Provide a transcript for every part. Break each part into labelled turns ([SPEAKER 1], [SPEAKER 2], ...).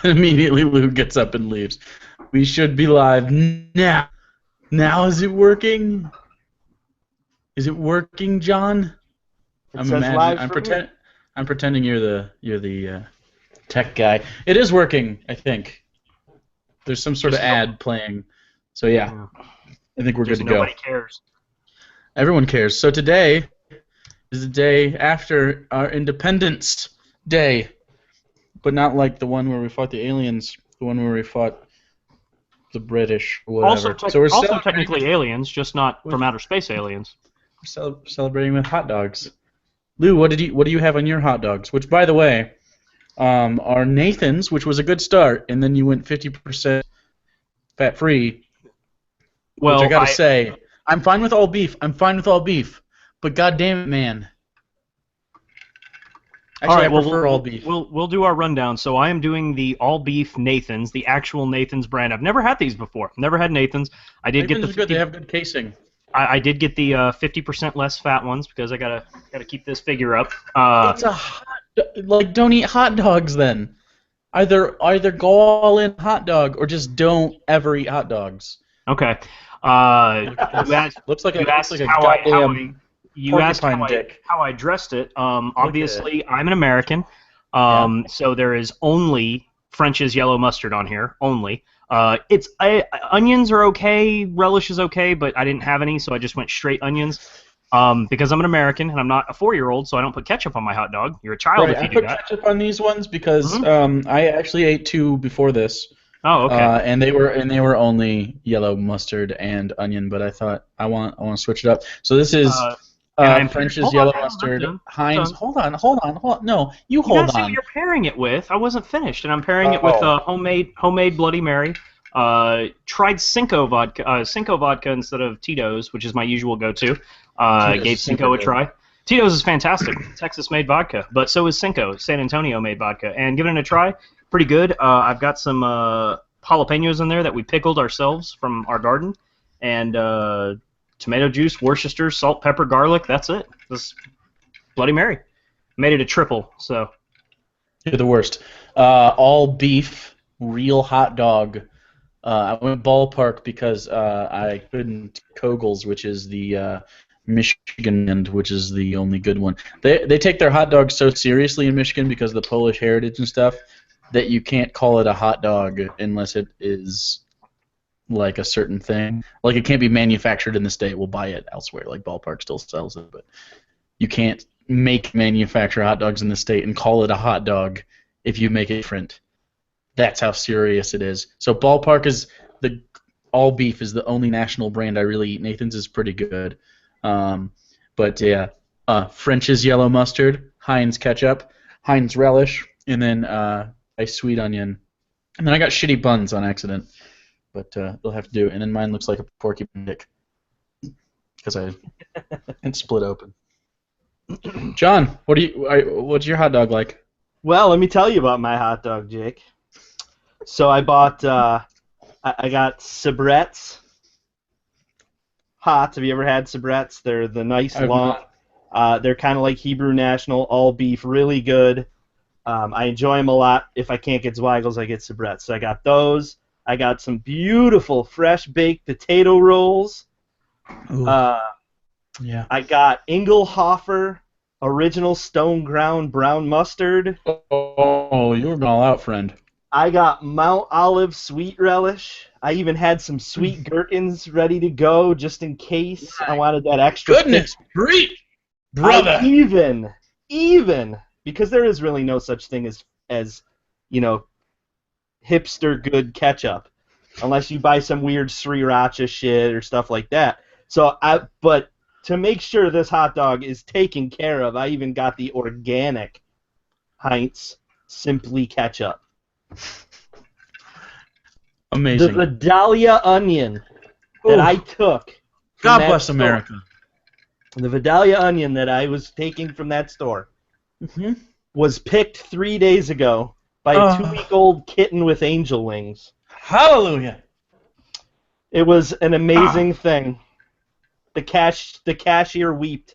[SPEAKER 1] Immediately, Lou gets up and leaves. We should be live now. Now, is it working? Is it working, John?
[SPEAKER 2] It says live for me.
[SPEAKER 1] I'm pretending you're the tech guy. It is working, I think. There's some sort of
[SPEAKER 2] Just no,
[SPEAKER 1] ad playing. So yeah,
[SPEAKER 2] yeah.
[SPEAKER 1] I think we're good
[SPEAKER 2] Just
[SPEAKER 1] to go.
[SPEAKER 2] nobody cares.
[SPEAKER 1] Everyone cares. So today is the day after our Independence Day, but not like the one where we fought the aliens. The one where we fought the British or
[SPEAKER 2] Also,
[SPEAKER 1] whatever. So we're
[SPEAKER 2] also
[SPEAKER 1] celebrating
[SPEAKER 2] technically aliens, just not
[SPEAKER 1] with
[SPEAKER 2] from outer space aliens.
[SPEAKER 1] celebrating with hot dogs. Lou, what do you have on your hot dogs? Which, by the way, are Nathan's, which was a good start, and then you went 50% fat free. Which I
[SPEAKER 2] Well,
[SPEAKER 1] gotta say, I'm fine with all beef. I'm fine with all beef, but goddamn it, man.
[SPEAKER 2] all
[SPEAKER 1] Actually,
[SPEAKER 2] right.
[SPEAKER 1] I
[SPEAKER 2] Well,
[SPEAKER 1] prefer all beef.
[SPEAKER 2] we'll do our rundown. So I am doing the all beef Nathan's, the actual Nathan's brand. I've never had these before. Never had Nathan's. I did get
[SPEAKER 1] Nathan's
[SPEAKER 2] the
[SPEAKER 1] is good.
[SPEAKER 2] 50,
[SPEAKER 1] They have good casing.
[SPEAKER 2] I did get the 50% less fat ones because I gotta keep this figure up.
[SPEAKER 1] It's a like don't eat hot dogs then. Either go all in hot dog or just don't ever eat hot dogs.
[SPEAKER 2] Okay.
[SPEAKER 1] Look at
[SPEAKER 2] You
[SPEAKER 1] this.
[SPEAKER 2] asked
[SPEAKER 1] Looks like
[SPEAKER 2] you
[SPEAKER 1] looks
[SPEAKER 2] asked
[SPEAKER 1] like a
[SPEAKER 2] how
[SPEAKER 1] goddamn
[SPEAKER 2] you asked
[SPEAKER 1] porcupine dick.
[SPEAKER 2] how I dressed it.
[SPEAKER 1] Look at
[SPEAKER 2] Obviously, I'm an American.
[SPEAKER 1] Yeah.
[SPEAKER 2] So there is only French's yellow mustard on here. Only. Onions are okay, relish is okay, but I didn't have any, so I just went straight onions. Because I'm an American and I'm not a 4-year-old, so I don't put ketchup on my hot dog. You're a child
[SPEAKER 1] Right,
[SPEAKER 2] if
[SPEAKER 1] I
[SPEAKER 2] you do
[SPEAKER 1] put
[SPEAKER 2] that.
[SPEAKER 1] ketchup on these ones because
[SPEAKER 2] Mhm.
[SPEAKER 1] I actually ate two before this.
[SPEAKER 2] Oh, okay.
[SPEAKER 1] And they were only yellow mustard and onion, but I thought I want to switch it up. So this is
[SPEAKER 2] And I'm
[SPEAKER 1] French's
[SPEAKER 2] hold on,
[SPEAKER 1] yellow
[SPEAKER 2] I'm
[SPEAKER 1] mustard,
[SPEAKER 2] done. I'm
[SPEAKER 1] Heinz.
[SPEAKER 2] done.
[SPEAKER 1] Hold on. No, you
[SPEAKER 2] You gotta
[SPEAKER 1] hold
[SPEAKER 2] see what
[SPEAKER 1] on.
[SPEAKER 2] you're pairing it with. I wasn't finished, and I'm pairing it with
[SPEAKER 1] Oh,
[SPEAKER 2] homemade Bloody Mary. Tried Cinco vodka instead of Tito's, which is my usual go-to.
[SPEAKER 1] Tito's
[SPEAKER 2] Gave
[SPEAKER 1] is super
[SPEAKER 2] Cinco a
[SPEAKER 1] good.
[SPEAKER 2] try. Tito's is fantastic, Texas-made vodka, but so is Cinco, San Antonio-made vodka. And giving it a try, pretty good. I've got some jalapenos in there that we pickled ourselves from our garden, and tomato juice, Worcester, salt, pepper, garlic. That's it. This Bloody Mary. Made it a triple, so.
[SPEAKER 1] You're the worst. All beef, real hot dog. I went ballpark because I couldn't Kogel's, which is the Michigan end, which is the only good one. They take their hot dogs so seriously in Michigan because of the Polish heritage and stuff that you can't call it a hot dog unless it is like a certain thing. Like it can't be manufactured in the state. We'll buy it elsewhere. Like Ballpark still sells it, but you can't manufacture hot dogs in the state and call it a hot dog if you make it different. That's how serious it is. So Ballpark is the all beef is the only national brand I really eat. Nathan's is pretty good, but yeah, French's yellow mustard, Heinz ketchup, Heinz relish, and then a sweet onion. And then I got shitty buns on accident, but they'll have to do. And then mine looks like a porcupine dick because it's split open. John, what's your hot dog like?
[SPEAKER 3] Well, let me tell you about my hot dog, Jake. So I bought, I got Sabrettes hot. Have you ever had Sabrettes? They're the nice
[SPEAKER 1] I've
[SPEAKER 3] long. They're kind of like Hebrew National, all beef, really good. I enjoy them a lot. If I can't get Zweigels, I get Sabrettes. So I got those. I got some beautiful fresh baked potato rolls.
[SPEAKER 1] Ooh,
[SPEAKER 3] Uh,
[SPEAKER 1] yeah.
[SPEAKER 3] I got Engelhofer original stone ground brown mustard.
[SPEAKER 1] Oh, you were going all out, friend.
[SPEAKER 3] I got Mount Olive sweet relish. I even had some sweet gherkins ready to go just in case I wanted that extra
[SPEAKER 1] Goodness, grief, brother.
[SPEAKER 3] even because there is really no such thing as you know hipster good ketchup unless you buy some weird sriracha shit or stuff like that. But to make sure this hot dog is taken care of, I even got the organic Heinz Simply Ketchup. The
[SPEAKER 1] Amazing.
[SPEAKER 3] Vidalia onion that
[SPEAKER 1] Ooh.
[SPEAKER 3] I took from
[SPEAKER 1] God
[SPEAKER 3] that
[SPEAKER 1] bless
[SPEAKER 3] store,
[SPEAKER 1] America.
[SPEAKER 3] the Vidalia onion that I was taking from that store
[SPEAKER 1] Hmm.
[SPEAKER 3] was picked 3 days ago by a
[SPEAKER 1] Oh.
[SPEAKER 3] 2-week-old kitten with angel wings.
[SPEAKER 1] Hallelujah.
[SPEAKER 3] It was an amazing thing. The cashier wept.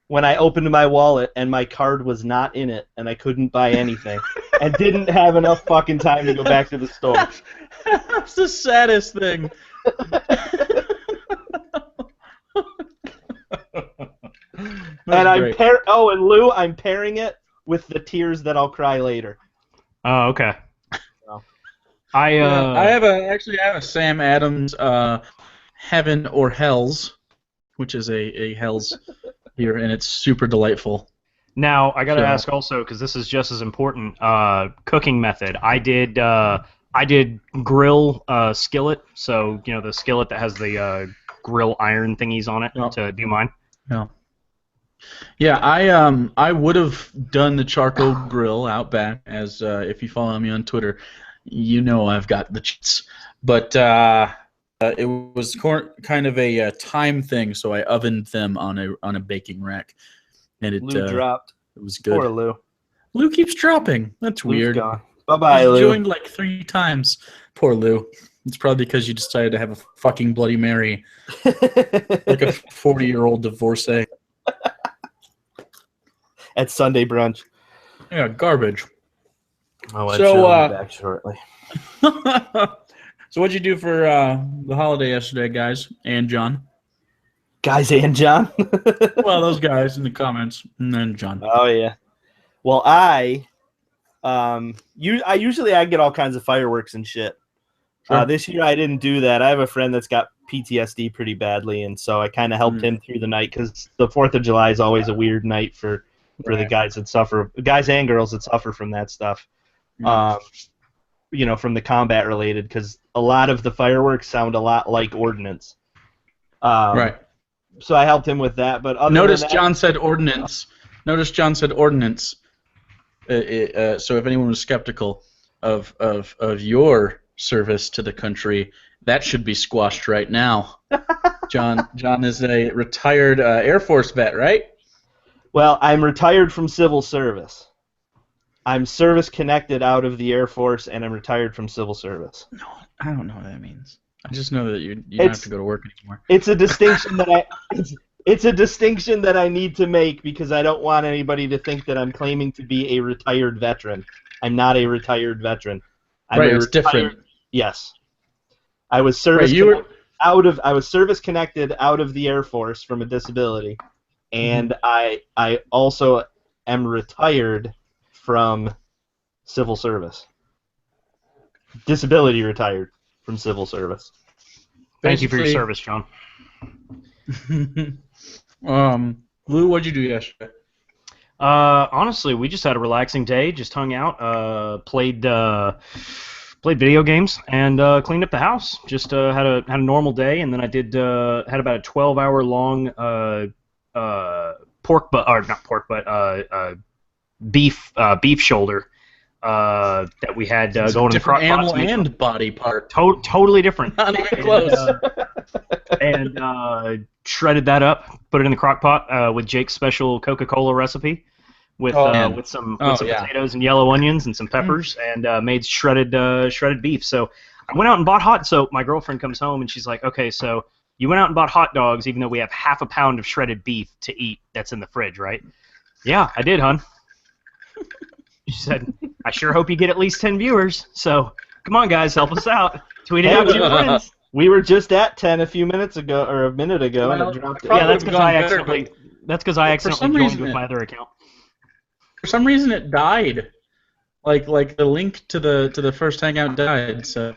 [SPEAKER 3] when I opened my wallet and my card was not in it and I couldn't buy anything and didn't have enough fucking time to go back to the store.
[SPEAKER 1] That's the saddest thing.
[SPEAKER 3] And and Lou, I'm pairing it with the tears that I'll cry later.
[SPEAKER 2] Oh, okay.
[SPEAKER 3] So.
[SPEAKER 1] I have a Sam Adams Heaven or Hells, which is a Hells here, and it's super delightful.
[SPEAKER 2] Now I gotta ask also, because this is just as important. Cooking method. I did grill skillet, so the skillet that has the grill iron thingies on it to do mine.
[SPEAKER 1] Yeah. Yeah, I would have done the charcoal grill out back, as if you follow me on Twitter, I've got the cheats. But it was kind of a time thing, so I ovened them on a baking rack, and
[SPEAKER 3] Lou dropped.
[SPEAKER 1] It was good.
[SPEAKER 3] Poor Lou.
[SPEAKER 1] Lou keeps dropping. That's
[SPEAKER 3] Lou's
[SPEAKER 1] weird.
[SPEAKER 3] Gone. Bye-bye, Lou.
[SPEAKER 1] Joined like 3 times. Poor Lou. It's probably because you decided to have a fucking Bloody Mary, like a 40-year-old divorcee.
[SPEAKER 3] At Sunday brunch.
[SPEAKER 1] Yeah, garbage.
[SPEAKER 3] Oh, I'll be back shortly.
[SPEAKER 1] So what'd you do for the holiday yesterday, guys and John?
[SPEAKER 3] Guys and John?
[SPEAKER 1] Well, those guys in the comments, and then John.
[SPEAKER 3] Oh, yeah. Well, I usually get all kinds of fireworks and shit.
[SPEAKER 1] Sure.
[SPEAKER 3] This year I didn't do that. I have a friend that's got PTSD pretty badly, and so I kind of helped him through the night because the 4th of July is always a weird night for the guys and girls that suffer from that stuff. From the combat related, because a lot of the fireworks sound a lot like ordnance.
[SPEAKER 1] Right.
[SPEAKER 3] So I helped him with that, but
[SPEAKER 1] John said ordnance. Notice John said ordnance. So if anyone was skeptical of your service to the country, that should be squashed right now. John is a retired Air Force vet, right?
[SPEAKER 3] Well, I'm retired from civil service. I'm service connected out of the Air Force, and I'm retired from civil service.
[SPEAKER 1] No, I don't know what that means. I just know that you don't have to go to work anymore.
[SPEAKER 3] It's a distinction it's a distinction that I need to make because I don't want anybody to think that I'm claiming to be a retired veteran. I'm not a retired veteran.
[SPEAKER 1] It's different.
[SPEAKER 3] Yes. I was service connected out of the Air Force from a disability, and I also am retired from civil service. Disability retired from civil service.
[SPEAKER 2] Thank you for your service, John.
[SPEAKER 1] Lou, what'd you do yesterday?
[SPEAKER 2] Honestly, we just had a relaxing day. Just hung out, played video games, and cleaned up the house. Just had a normal day, and then I had about a 12-hour long beef shoulder that we had going in the crock pot.
[SPEAKER 1] Animal and body part.
[SPEAKER 2] Totally different.
[SPEAKER 1] Not even close.
[SPEAKER 2] And shredded that up, put it in the crock pot with Jake's special Coca-Cola recipe with some potatoes and yellow onions and some peppers, and made shredded beef. So I went out and bought hot. So my girlfriend comes home and she's like, "Okay, so you went out and bought hot dogs, even though we have half a pound of shredded beef to eat that's in the fridge, right?" "Yeah, I did, hon." She said, "I sure hope you get at least 10 viewers. So come on, guys, help us out. Tweet it out to your friends."
[SPEAKER 3] We were just at 10 a minute ago, and it dropped.
[SPEAKER 2] Yeah, that's because I accidentally joined with my other account.
[SPEAKER 1] For some reason, it died. Like the link to the first hangout died. So,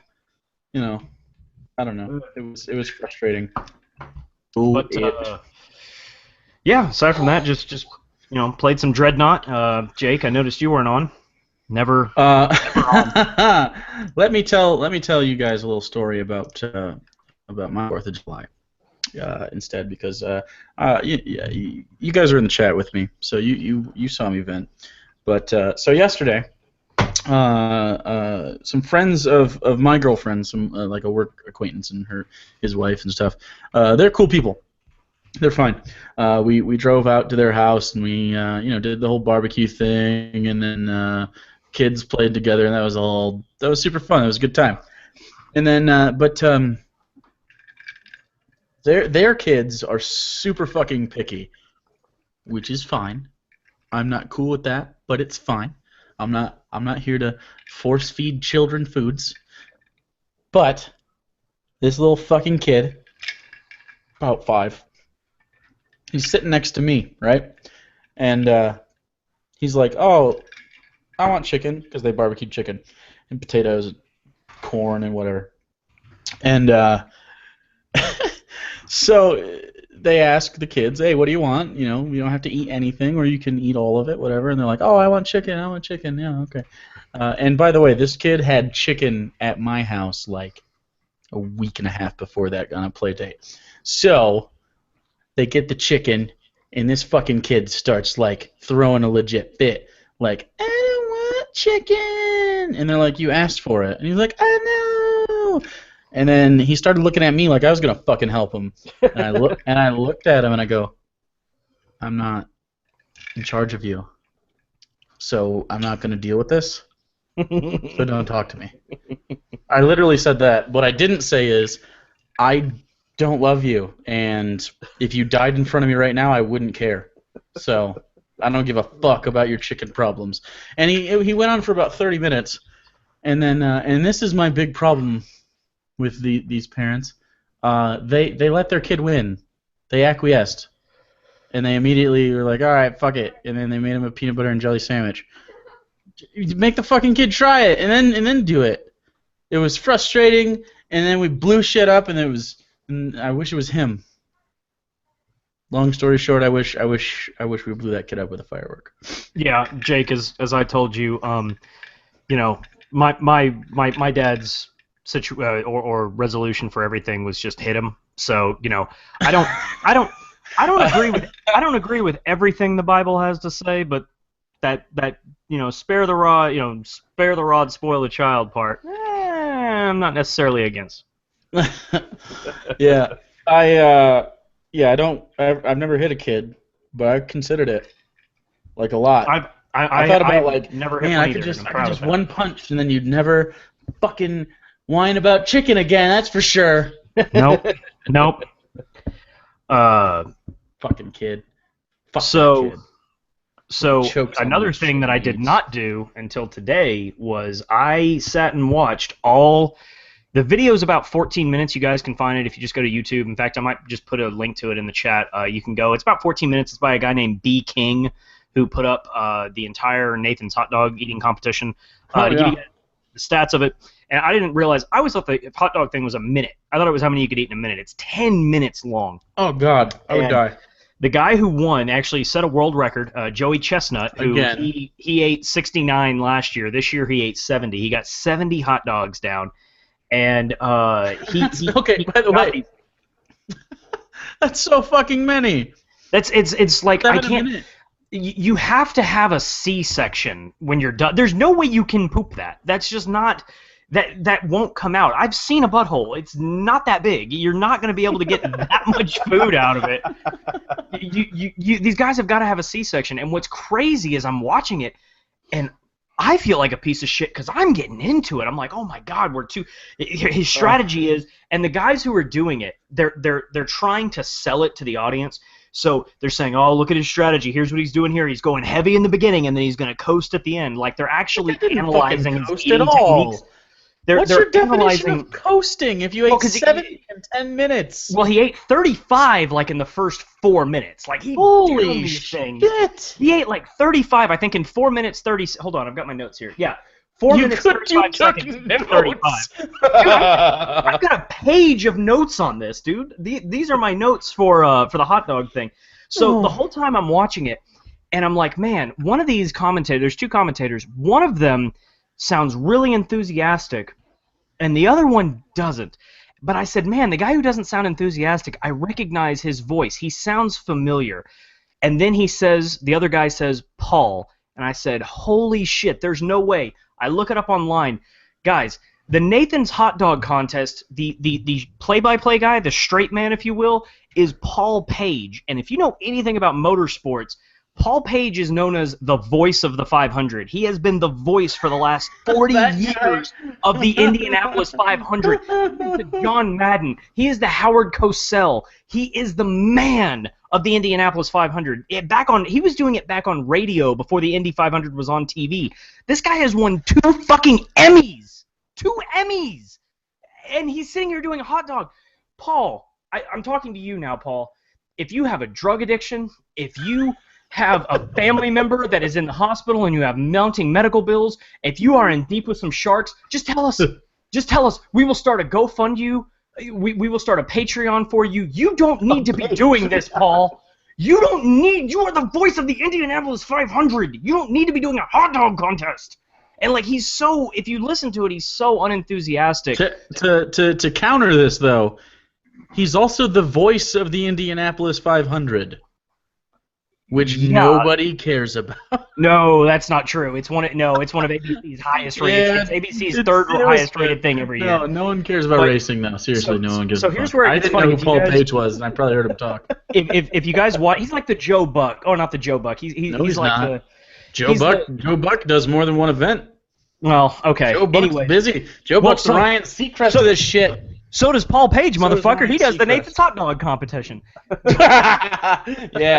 [SPEAKER 1] I don't know. It was frustrating.
[SPEAKER 2] But yeah, aside from that, just played some Dreadnought. Jake, I noticed you weren't on. Never on.
[SPEAKER 1] Let me tell you guys a little story about my 4th of July instead, because you guys are in the chat with me, so you saw me vent. But so yesterday, some friends of my girlfriend, some like a work acquaintance and his wife and stuff, they're cool people. They're fine. We drove out to their house and we did the whole barbecue thing, and then kids played together, and that was super fun. It was a good time. And then their kids are super fucking picky. which is fine. I'm not cool with that, but it's fine. I'm not here to force feed children foods. But this little fucking kid, about 5, he's sitting next to me, right? And he's like, "Oh, I want chicken," because they barbecued chicken and potatoes and corn and whatever. And so they ask the kids, "Hey, what do you want? You know, you don't have to eat anything, or you can eat all of it, whatever." And they're like, "Oh, I want chicken. I want chicken." Yeah, okay. And by the way, this kid had chicken at my house like a week and a half before that on a play date. So they get the chicken, and this fucking kid starts like throwing a legit fit, like, "I don't want chicken," and they're like, "You asked for it," and he's like, "I know." And then he started looking at me like I was gonna fucking help him. And I looked at him and I go, "I'm not in charge of you, so I'm not gonna deal with this. So don't talk to me." I literally said that. What I didn't say is, "I don't love you, and if you died in front of me right now, I wouldn't care. So I don't give a fuck about your chicken problems." And he went on for about 30 minutes, and then and this is my big problem with these parents. They let their kid win. They acquiesced, and they immediately were like, "All right, fuck it," and then they made him a peanut butter and jelly sandwich. Make the fucking kid try it, and then do it. It was frustrating, and then we blew shit up, and I wish it was him. Long story short, I wish we blew that kid up with a firework.
[SPEAKER 2] Yeah, Jake, as I told you, you know, my dad's or resolution for everything was just hit him. So, you know, I don't agree with everything the Bible has to say, but that you know, spare the rod, spoil the child part, I'm not necessarily against.
[SPEAKER 1] Yeah, I've never hit a kid, but I considered it like a lot. I thought about like,
[SPEAKER 2] never hit
[SPEAKER 1] man,
[SPEAKER 2] one
[SPEAKER 1] I could
[SPEAKER 2] either,
[SPEAKER 1] just
[SPEAKER 2] and I'm proud of that.
[SPEAKER 1] one punch, and then you'd never fucking whine about chicken again. That's for sure.
[SPEAKER 2] Nope.
[SPEAKER 1] Fucking kid. Fuck
[SPEAKER 2] So.
[SPEAKER 1] that kid.
[SPEAKER 2] So
[SPEAKER 1] Chokes on
[SPEAKER 2] another
[SPEAKER 1] my
[SPEAKER 2] thing that I did
[SPEAKER 1] shit.
[SPEAKER 2] not do until today was I sat and watched all the videos. About 14 minutes. You guys can find it if you just go to YouTube. In fact, I might just put a link to it in the chat. You can go. It's about 14 minutes. It's by a guy named B. King, who put up the entire Nathan's hot dog eating competition. To give you the stats of it. And I didn't realize. I always thought the hot dog thing was a minute. I thought it was how many you could eat in a minute. It's 10 minutes long.
[SPEAKER 1] Oh God, I would die.
[SPEAKER 2] The guy who won actually set a world record, Joey Chestnut, who he ate 69 last year. This year he ate 70. He got 70 hot dogs down, and
[SPEAKER 1] okay. By the way, that's so fucking many.
[SPEAKER 2] It's like I
[SPEAKER 1] 7 a
[SPEAKER 2] can't.
[SPEAKER 1] minute.
[SPEAKER 2] You have to have a C-section when you're done. There's no way you can poop that. That's just not. That won't come out. I've seen a butthole. It's not that big. You're not going to be able to get that much food out of it. These guys have got to have a C-section. And what's crazy is I'm watching it, and I feel like a piece of shit because I'm getting into it. I'm like, oh my God, we're too. His strategy is, and the guys who are doing it, they're trying to sell it to the audience. So they're saying, oh, look at his strategy. Here's what he's doing here. He's going heavy in the beginning, and then he's going to coast at the end. Like they're actually analyzing his eating techniques.
[SPEAKER 1] What's your definition of coasting if you ate 70 in 10 minutes?
[SPEAKER 2] Well, he ate 35 like in the first 4 minutes. Like
[SPEAKER 1] holy shit!
[SPEAKER 2] He ate like 35, I think, in 4 minutes 30. Hold on, I've got my notes here. Yeah, 4 minutes 35 seconds. 35. Dude, I've got a page of notes on this, dude. These are my notes for the hot dog thing. So the whole time I'm watching it, and I'm like, man, one of these commentators. There's 2 commentators. One of them sounds really enthusiastic, and the other one doesn't. But I said, man, the guy who doesn't sound enthusiastic, I recognize his voice. He sounds familiar. And then the other guy says, Paul. And I said, holy shit, there's no way. I look it up online. Guys, the Nathan's Hot Dog Contest, the play-by-play guy, the straight man, if you will, is Paul Page. And if you know anything about motorsports, Paul Page is known as the voice of the 500. He has been the voice for the last 40 years of the Indianapolis 500. He is the John Madden. He is the Howard Cosell. He is the man of the Indianapolis 500. He was doing it back on radio before the Indy 500 was on TV. This guy has won 2 fucking Emmys. 2 Emmys. And he's sitting here doing a hot dog. Paul, I'm talking to you now, Paul. If you have a drug addiction, if you have a family member that is in the hospital and you have mounting medical bills, if you are in deep with some sharks, just tell us. Just tell us. We will start a GoFund. We will start a Patreon for you. You don't need to be doing this, Paul. You are the voice of the Indianapolis 500. You don't need to be doing a hot dog contest. And like if you listen to it, he's so unenthusiastic.
[SPEAKER 1] To counter this though, he's also the voice of the Indianapolis 500. Which nobody cares about.
[SPEAKER 2] No, that's not true. It's one of ABC's highest rated. It's ABC's third highest rated thing every year.
[SPEAKER 1] No one cares about racing now. Seriously, no one gives a fuck.
[SPEAKER 2] Here's where
[SPEAKER 1] I didn't know who Paul Page was, and I probably heard him talk.
[SPEAKER 2] If you guys watch, he's like the Joe Buck. Oh, not the Joe Buck. He's like
[SPEAKER 1] not. Joe Buck does more than one event.
[SPEAKER 2] Well, okay.
[SPEAKER 1] Joe Buck's busy. Joe Buck's the Ryan Seacrest of this shit.
[SPEAKER 2] So does Paul Page, motherfucker. He does the Nathan's Hot Dog competition.
[SPEAKER 1] Yeah,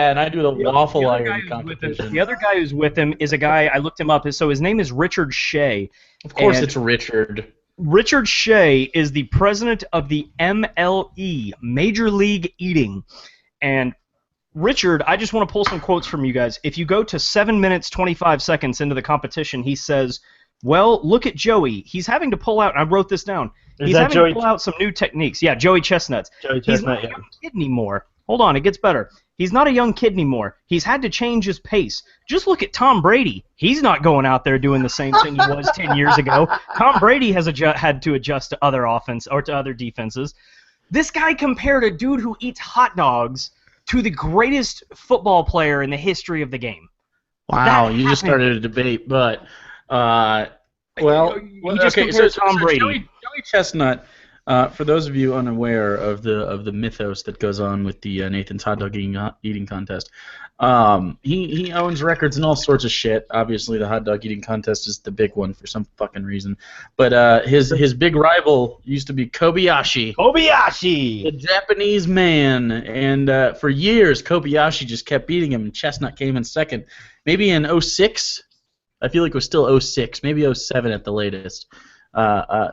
[SPEAKER 1] and I do the waffle iron competition.
[SPEAKER 2] The other guy who's with him is a guy, I looked him up, so his name is Richard Shea.
[SPEAKER 1] Of course it's Richard.
[SPEAKER 2] Richard Shea is the president of the MLE, Major League Eating. And Richard, I just want to pull some quotes from you guys. If you go to 7 minutes, 25 seconds into the competition, he says, well, look at Joey. He's having to pull out, I wrote this down. He's having to pull out some new techniques. Yeah, Joey Chestnuts. He's not a young kid anymore. Hold on, it gets better. He's not a young kid anymore. He's had to change his pace. Just look at Tom Brady. He's not going out there doing the same thing he was 10 years ago. Tom Brady has had to adjust to other offense or to other defenses. This guy compared a dude who eats hot dogs to the greatest football player in the history of the game.
[SPEAKER 1] Wow, you just started a debate, but
[SPEAKER 2] he just compared Tom Brady.
[SPEAKER 1] Joey Chestnut, for those of you unaware of the mythos that goes on with the Nathan's Hot Dog eating contest, he owns records and all sorts of shit. Obviously, the hot dog eating contest is the big one for some fucking reason. But his big rival used to be Kobayashi.
[SPEAKER 3] Kobayashi!
[SPEAKER 1] The Japanese man. And for years, Kobayashi just kept beating him, and Chestnut came in second. Maybe in 06? I feel like it was still 06, maybe 07 at the latest.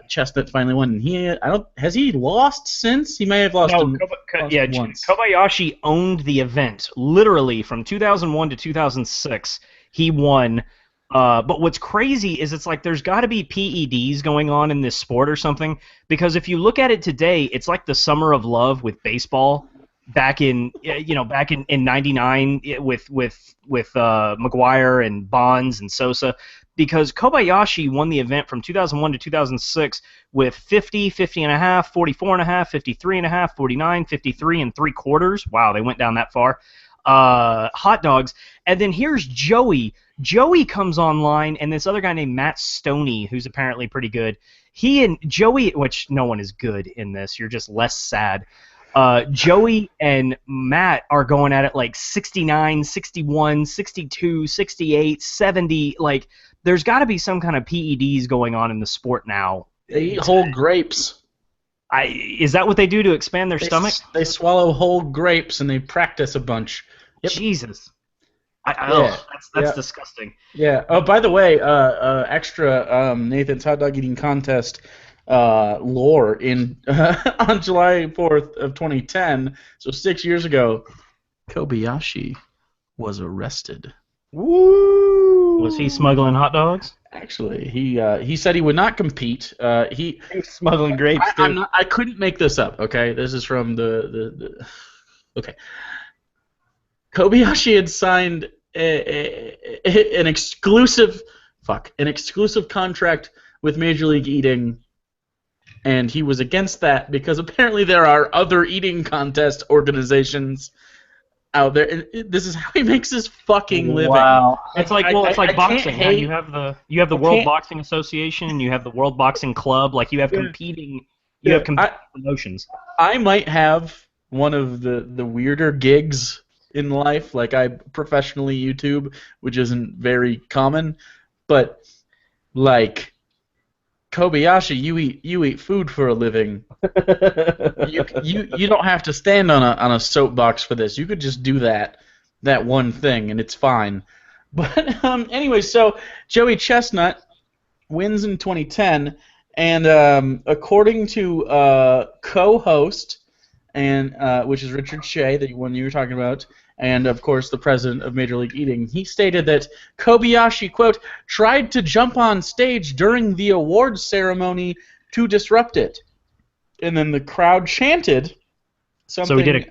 [SPEAKER 1] Chestnut finally won. And has he lost since? He may have lost. Once.
[SPEAKER 2] Kobayashi owned the event literally from 2001 to 2006. He won. But what's crazy is it's like there's got to be PEDs going on in this sport or something, because if you look at it today, it's like the summer of love with baseball. Back in '99 with McGuire and Bonds and Sosa, because Kobayashi won the event from 2001 to 2006 with 50, 50 and a half, 44 and a half, 53 and a half, 49, 53 and 3/4. Wow, they went down that far. Hot dogs. And then here's Joey. Joey comes online, and this other guy named Matt Stoney, who's apparently pretty good. He and Joey, which no one is good in this, you're just less sad. Joey and Matt are going at it like 69, 61, 62, 68, 70. Like, there's got to be some kind of PEDs going on in the sport now.
[SPEAKER 1] They eat whole grapes.
[SPEAKER 2] Is that what they do to expand their stomach?
[SPEAKER 1] They swallow whole grapes and they practice a bunch.
[SPEAKER 2] Yep. Jesus. That's disgusting.
[SPEAKER 1] Yeah. Oh, by the way, extra Nathan's Hot Dog Eating Contest lore on July 4th of 2010, so 6 years ago, Kobayashi was arrested.
[SPEAKER 2] Woo! Was he smuggling hot dogs?
[SPEAKER 1] Actually, he said he would not compete. He
[SPEAKER 3] was smuggling grapes too.
[SPEAKER 1] I couldn't make this up. Okay, this is from the okay. Kobayashi had signed an exclusive contract with Major League Eating. And he was against that because apparently there are other eating contest organizations out there. And this is how he makes his fucking living.
[SPEAKER 2] Wow. It's like boxing. You have the World Boxing Association and you have the World Boxing Club. Like you have competing promotions.
[SPEAKER 1] I might have one of the weirder gigs in life. Like I professionally YouTube, which isn't very common, but like Kobayashi, you eat food for a living. You don't have to stand on a soapbox for this. You could just do that one thing and it's fine. But anyway, so Joey Chestnut wins in 2010, and according to co-host and which is Richard Shea, the one you were talking about, and of course the president of Major League Eating, he stated that Kobayashi, quote, tried to jump on stage during the awards ceremony to disrupt it. And then the crowd chanted something
[SPEAKER 2] So he did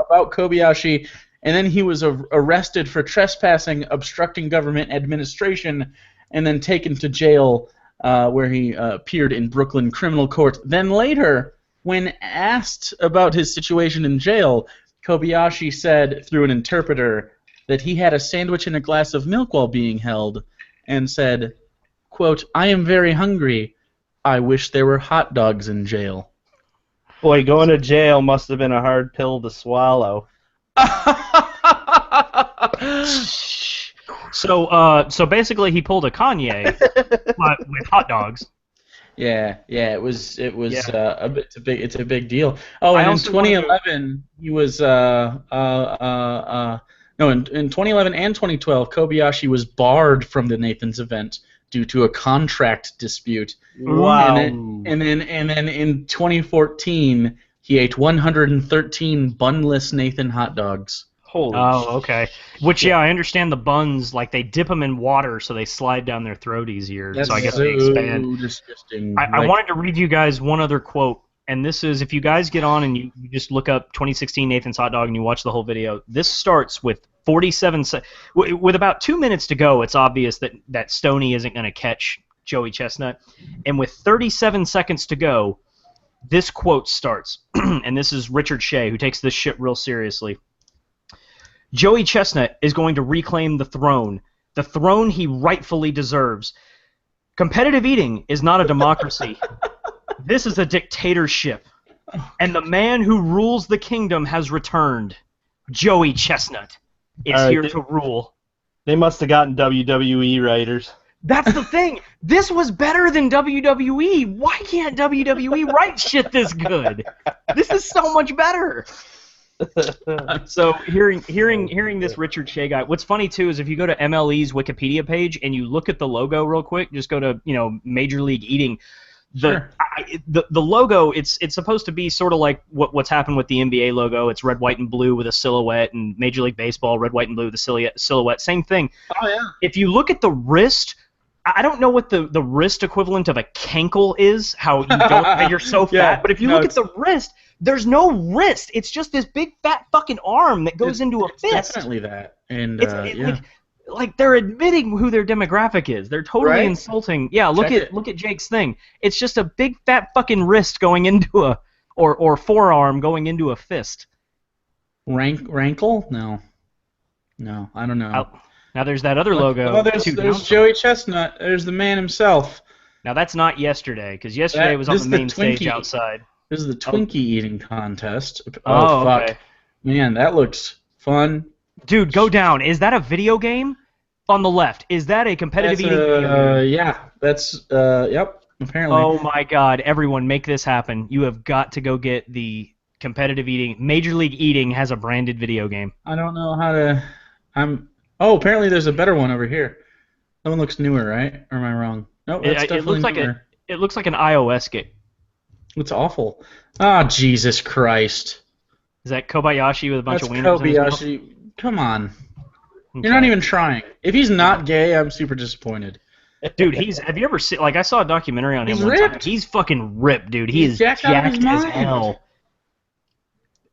[SPEAKER 1] about Kobayashi, and then he was arrested for trespassing, obstructing government administration, and then taken to jail where he appeared in Brooklyn criminal court. Then later, when asked about his situation in jail, Kobayashi said through an interpreter that he had a sandwich and a glass of milk while being held, and said, quote, I am very hungry. I wish there were hot dogs in jail.
[SPEAKER 3] Boy, going to jail must have been a hard pill to swallow.
[SPEAKER 2] So basically he pulled a Kanye but with hot dogs.
[SPEAKER 1] Yeah, it was
[SPEAKER 2] Yeah.
[SPEAKER 1] it's a big deal. Oh,
[SPEAKER 2] I
[SPEAKER 1] and in
[SPEAKER 2] also wanted to-
[SPEAKER 1] 2011 he was no, in 2011 and 2012 Kobayashi was barred from the Nathan's event due to a contract dispute.
[SPEAKER 3] Wow.
[SPEAKER 1] And then in 2014 he ate 113 bunless Nathan hot dogs.
[SPEAKER 3] Holy
[SPEAKER 2] Oh, okay. Which, yeah, I understand the buns, like, they dip them in water so they slide down their throat easier.
[SPEAKER 1] That's
[SPEAKER 2] so I guess
[SPEAKER 1] so
[SPEAKER 2] they expand.
[SPEAKER 1] disgusting.
[SPEAKER 2] I wanted to read you guys one other quote, and this is, if you guys get on and you just look up 2016 Nathan's Hot Dog and you watch the whole video, this starts with 47 with about 2 minutes to go. It's obvious that Stoney isn't going to catch Joey Chestnut, and with 37 seconds to go, this quote starts, and this is Richard Shea, who takes this shit real seriously. Joey Chestnut is going to reclaim the throne he rightfully deserves. Competitive eating is not a democracy. This is a dictatorship. And the man who rules the kingdom has returned. Joey Chestnut is here to rule.
[SPEAKER 3] They must have gotten WWE writers.
[SPEAKER 2] That's the thing. This was better than WWE. Why can't WWE write shit this good? This is so much better. So hearing this Richard Shea guy, what's funny too is if you go to MLE's Wikipedia page and you look at the logo real quick, just go to Major League Eating. The logo, it's supposed to be sort of like what's happened with the NBA logo. It's red, white, and blue with a silhouette, and Major League Baseball, red, white, and blue with a silhouette. Same thing.
[SPEAKER 1] Oh yeah.
[SPEAKER 2] If you look at the wrist, I don't know what the wrist equivalent of a cankle is. How you're so fat,
[SPEAKER 1] Yeah,
[SPEAKER 2] but if you look at the wrist, there's no wrist. It's just this big fat fucking arm that goes into a fist.
[SPEAKER 1] Definitely that. And
[SPEAKER 2] It's like they're admitting who their demographic is. They're totally
[SPEAKER 1] Right?
[SPEAKER 2] insulting. Yeah, look
[SPEAKER 1] Check
[SPEAKER 2] at Jake's thing. It's just a big fat fucking wrist going into a or forearm going into a fist.
[SPEAKER 1] Rankle? No, I don't know.
[SPEAKER 2] Now there's that other logo.
[SPEAKER 1] Oh, there's Joey Chestnut. There's the man himself.
[SPEAKER 2] Now that's not yesterday, because yesterday was on
[SPEAKER 1] This
[SPEAKER 2] the
[SPEAKER 1] is the
[SPEAKER 2] main stage
[SPEAKER 1] Twinkie.
[SPEAKER 2] outside.
[SPEAKER 1] This is the Twinkie eating contest.
[SPEAKER 2] Oh,
[SPEAKER 1] fuck.
[SPEAKER 2] okay.
[SPEAKER 1] Man, that looks fun.
[SPEAKER 2] Dude, go down. Is that a video game? On the left. Is that a competitive eating video game?
[SPEAKER 1] Yeah, that's yep. Apparently.
[SPEAKER 2] Oh my god, everyone, make this happen. You have got to go get the competitive eating. Major League Eating has a branded video game.
[SPEAKER 1] I don't know how to. Oh, apparently there's a better one over here. That one looks newer, right? Or am I wrong? No, that's
[SPEAKER 2] It
[SPEAKER 1] definitely
[SPEAKER 2] looks like
[SPEAKER 1] newer.
[SPEAKER 2] it looks like an iOS game.
[SPEAKER 1] It's awful. Ah, Jesus Christ.
[SPEAKER 2] Is that Kobayashi with a bunch
[SPEAKER 1] That's
[SPEAKER 2] of wieners in his mouth?
[SPEAKER 1] Kobayashi. Come on.
[SPEAKER 2] Okay.
[SPEAKER 1] You're not even trying. If he's not gay, I'm super disappointed.
[SPEAKER 2] Dude, have you ever seen, like, I saw a documentary on him
[SPEAKER 1] He's
[SPEAKER 2] one time.
[SPEAKER 1] ripped.
[SPEAKER 2] He's fucking ripped, dude. He
[SPEAKER 1] He's
[SPEAKER 2] is
[SPEAKER 1] jacked out of his
[SPEAKER 2] as
[SPEAKER 1] mind.
[SPEAKER 2] hell.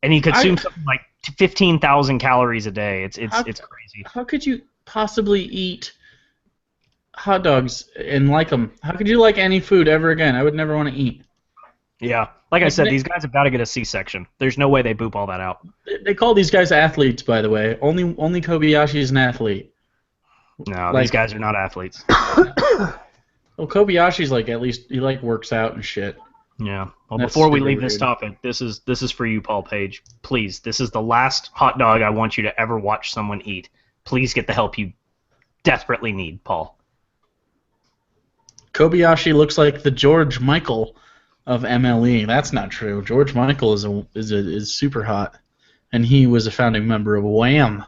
[SPEAKER 2] And he consumes something like 15,000 calories a day. It's crazy.
[SPEAKER 1] How could you possibly eat hot dogs and like them? How could you like any food ever again? I would never want to eat.
[SPEAKER 2] Yeah. Like I
[SPEAKER 1] Like,
[SPEAKER 2] said,
[SPEAKER 1] they-
[SPEAKER 2] these guys have got to get a C-section. There's no way they boop all that out.
[SPEAKER 1] They call these guys athletes, by the way. Only Kobayashi is an athlete.
[SPEAKER 2] No,
[SPEAKER 1] Like-
[SPEAKER 2] these guys are not athletes.
[SPEAKER 1] Well, Kobayashi's like at least he like works out and shit.
[SPEAKER 2] Yeah. Well,
[SPEAKER 1] That's
[SPEAKER 2] before we
[SPEAKER 1] super
[SPEAKER 2] leave this
[SPEAKER 1] weird.
[SPEAKER 2] topic, this is for you, Paul Page. Please, this is the last hot dog I want you to ever watch someone eat. Please get the help you desperately need, Paul.
[SPEAKER 1] Kobayashi looks like the George Michael of MLE. That's not true. George Michael is super hot, and he was a founding member of Wham.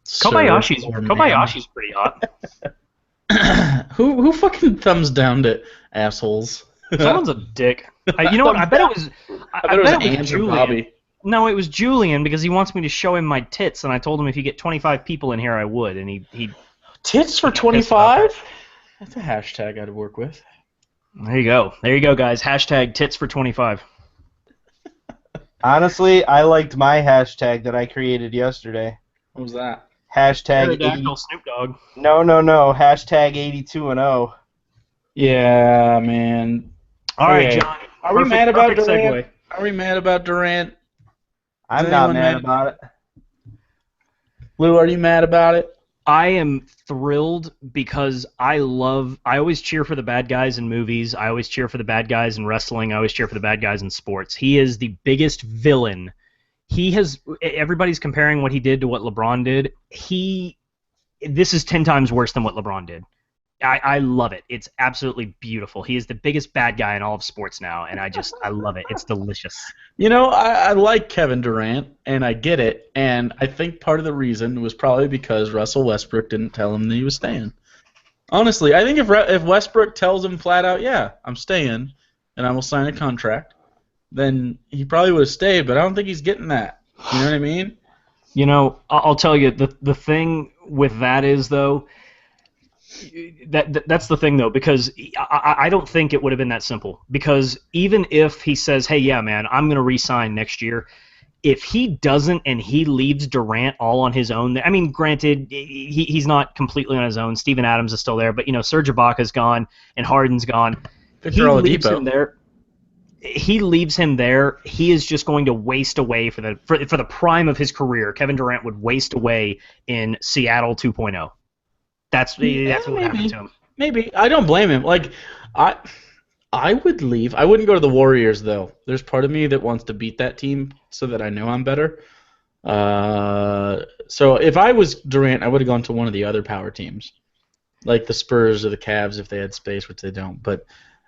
[SPEAKER 1] Sir or ma'am.
[SPEAKER 2] Kobayashi's pretty hot.
[SPEAKER 1] Who fucking thumbs down to assholes?
[SPEAKER 2] Someone's a dick. You know what? I bet it was.
[SPEAKER 1] I bet it was Ange or
[SPEAKER 2] Julian.
[SPEAKER 1] Bobby.
[SPEAKER 2] No, it was Julian because he wants me to show him my tits, and I told him if you get 25 people in here, I would, and he.
[SPEAKER 1] Tits for 25? That's a hashtag I'd work with.
[SPEAKER 2] There you go. There you go, guys. Hashtag tits for 25.
[SPEAKER 3] Honestly, I liked my hashtag that I created yesterday.
[SPEAKER 1] What was that?
[SPEAKER 3] Hashtag 80,
[SPEAKER 2] Pterodactyl Snoop Dogg.
[SPEAKER 3] no. Hashtag 82 and 0.
[SPEAKER 1] Yeah, man.
[SPEAKER 2] All right,
[SPEAKER 1] Okay.
[SPEAKER 2] John.
[SPEAKER 1] Are we mad about
[SPEAKER 2] perfect
[SPEAKER 1] Durant?
[SPEAKER 2] segue.
[SPEAKER 1] Are we mad about Durant?
[SPEAKER 3] I'm
[SPEAKER 1] Is
[SPEAKER 3] not
[SPEAKER 1] anyone
[SPEAKER 3] mad
[SPEAKER 1] mad?
[SPEAKER 3] about it.
[SPEAKER 1] Lou, are you mad about it?
[SPEAKER 2] I am thrilled because I always cheer for the bad guys in movies. I always cheer for the bad guys in wrestling. I always cheer for the bad guys in sports. He is the biggest villain. Everybody's comparing what he did to what LeBron did. This is 10 times worse than what LeBron did. I love it. It's absolutely beautiful. He is the biggest bad guy in all of sports now, and I love it. It's delicious.
[SPEAKER 1] You know, I like Kevin Durant, and I get it, and I think part of the reason was probably because Russell Westbrook didn't tell him that he was staying. Honestly, I think if Westbrook tells him flat out, yeah, I'm staying, and I will sign a contract, then he probably would have stayed, but I don't think he's getting that. You know what I mean?
[SPEAKER 2] You know, I'll tell you, the thing with that is, though, that's the thing, though, because I don't think it would have been that simple. Because even if he says, hey, yeah, man, I'm going to re-sign next year, if he doesn't and he leaves Durant all on his own, I mean, granted, he's not completely on his own. Steven Adams is still there, but, you know, Serge Ibaka's gone and Harden's gone. He leaves him there. He leaves him there. He is just going to waste away for the prime of his career. Kevin Durant would waste away in Seattle 2.0. That's what happened to him.
[SPEAKER 1] Maybe. I don't blame him. Like, I would leave. I wouldn't go to the Warriors, though. There's part of me that wants to beat that team so that I know I'm better. So if I was Durant, I would have gone to one of the other power teams, like the Spurs or the Cavs if they had space, which they don't. But,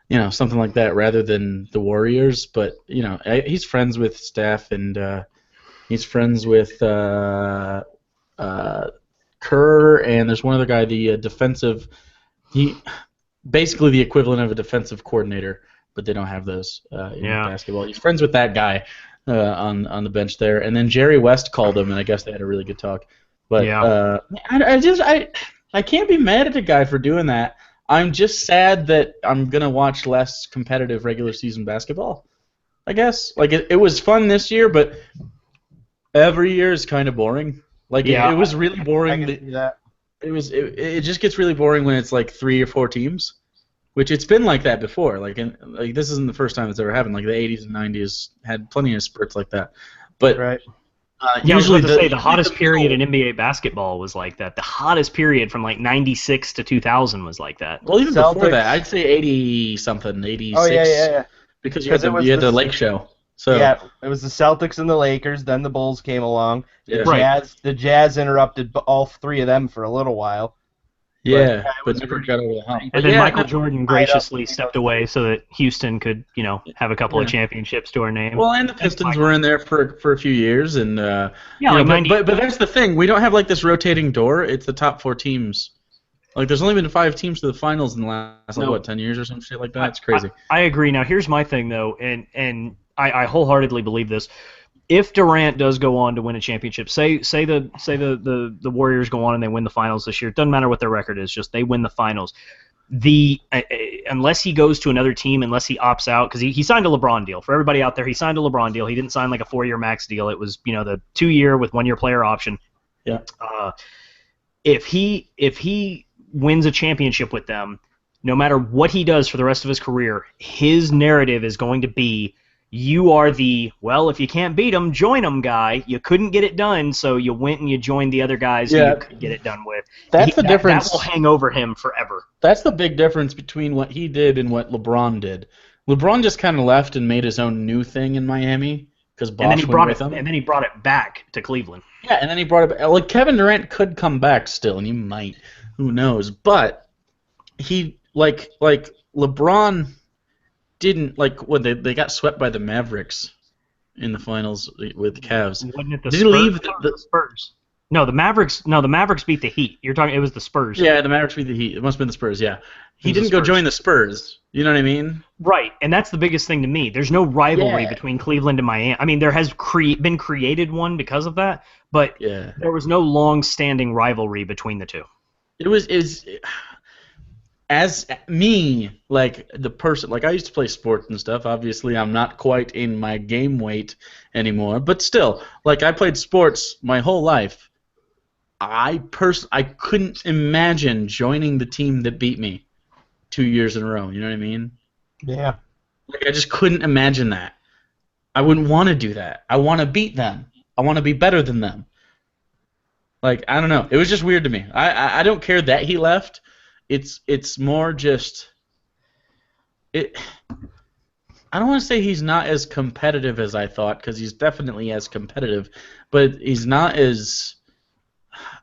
[SPEAKER 1] you know, something like that rather than the Warriors. But, you know, he's friends with Steph, and he's friends with Kerr, and there's one other guy, the defensive. Basically the equivalent of a defensive coordinator, but they don't have those in basketball. He's friends with that guy on the bench there, and then Jerry West called him, and I guess they had a really good talk. But I can't be mad at the guy for doing that. I'm just sad that I'm gonna watch less competitive regular season basketball. I guess it was fun this year, but every year is kind of boring. It was really boring.
[SPEAKER 3] I can see that.
[SPEAKER 1] It just gets really boring when it's like 3 or 4 teams, which it's been like that before. This isn't the first time it's ever happened. Like the 80s and 90s had plenty of spurts like that. But
[SPEAKER 3] right.
[SPEAKER 1] Usually
[SPEAKER 2] the hottest period in NBA basketball was like that. The hottest period from like 96 to 2000 was like that.
[SPEAKER 1] Well, even before that, I'd say 80 something, 86.
[SPEAKER 3] Oh yeah.
[SPEAKER 1] Because you had the Lake Show. So
[SPEAKER 3] yeah, it was the Celtics and the Lakers. Then the Bulls came along. The Jazz interrupted all 3 of them for a little while.
[SPEAKER 1] Yeah, but never got over the hump.
[SPEAKER 2] And then Michael Jordan graciously stepped away so that Houston could, have a couple of championships to our name.
[SPEAKER 1] Well, and the Pistons were in there for a few years, and but that's the thing. We don't have like this rotating door. It's the top 4 teams. Like there's only been 5 teams to the finals in the last 10 years or some shit like that. It's crazy.
[SPEAKER 2] I agree. Now here's my thing though, and I wholeheartedly believe this. If Durant does go on to win a championship, say the Warriors go on and they win the finals this year, it doesn't matter what their record is, just they win the finals. Unless he goes to another team, unless he opts out, because he signed a LeBron deal. For everybody out there, he signed a LeBron deal. He didn't sign like a 4-year max deal. It was the 2-year with 1-year player option.
[SPEAKER 1] Yeah.
[SPEAKER 2] If he wins a championship with them, no matter what he does for the rest of his career, his narrative is going to be You are the, well, if you can't beat them, join them guy. You couldn't get it done, so you went and you joined the other guys who you could get it done with.
[SPEAKER 1] That's the difference.
[SPEAKER 2] That will hang over him forever.
[SPEAKER 1] That's the big difference between what he did and what LeBron did. LeBron just kind of left and made his own new thing in Miami because Bosh went with him.
[SPEAKER 2] And then he brought it back to Cleveland.
[SPEAKER 1] Yeah, and then he brought it back. Like, Kevin Durant could come back still, and he might. Who knows? But he, like LeBron didn't, like, when they got swept by the Mavericks in the finals with the Cavs.
[SPEAKER 2] Wasn't it the
[SPEAKER 1] Did
[SPEAKER 2] Spurs?
[SPEAKER 1] he leave
[SPEAKER 2] the Spurs? No, the Mavericks. No, the Mavericks beat the Heat. You're talking. It was the Spurs.
[SPEAKER 1] Yeah, the Mavericks beat the Heat. It must have been the Spurs. Yeah, he didn't go join the Spurs. You know what I mean?
[SPEAKER 2] Right, and that's the biggest thing to me. There's no rivalry between Cleveland and Miami. I mean, there has been created one because of that, but there was no long-standing rivalry between the two.
[SPEAKER 1] It was as me, like the person, like I used to play sports and stuff. Obviously, I'm not quite in my game weight anymore, but still, like I played sports my whole life. I couldn't imagine joining the team that beat me 2 years in a row. You know what I mean?
[SPEAKER 3] Yeah.
[SPEAKER 1] Like I just couldn't imagine that. I wouldn't want to do that. I want to beat them. I want to be better than them. Like I don't know. It was just weird to me. I don't care that he left. It's more just it. I don't want to say he's not as competitive as I thought because he's definitely as competitive, but he's not as.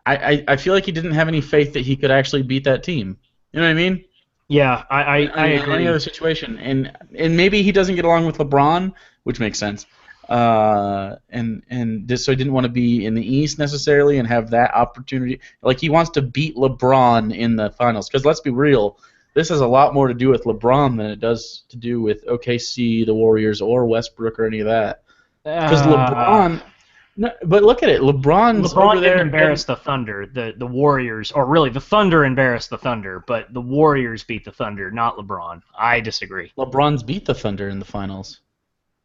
[SPEAKER 1] I feel like he didn't have any faith that he could actually beat that team. You know what I mean?
[SPEAKER 2] Yeah, I agree.
[SPEAKER 1] In any other situation, and maybe he doesn't get along with LeBron, which makes sense. And just so he didn't want to be in the East necessarily and have that opportunity. Like he wants to beat LeBron in the finals. Because let's be real, this has a lot more to do with LeBron than it does to do with OKC, the Warriors, or Westbrook or any of that. Because LeBron. No, but look at it. LeBron over there
[SPEAKER 2] didn't embarrass the Thunder. The Warriors, or really the Thunder embarrassed the Thunder, but the Warriors beat the Thunder, not LeBron. I disagree.
[SPEAKER 1] LeBron's beat the Thunder in the finals.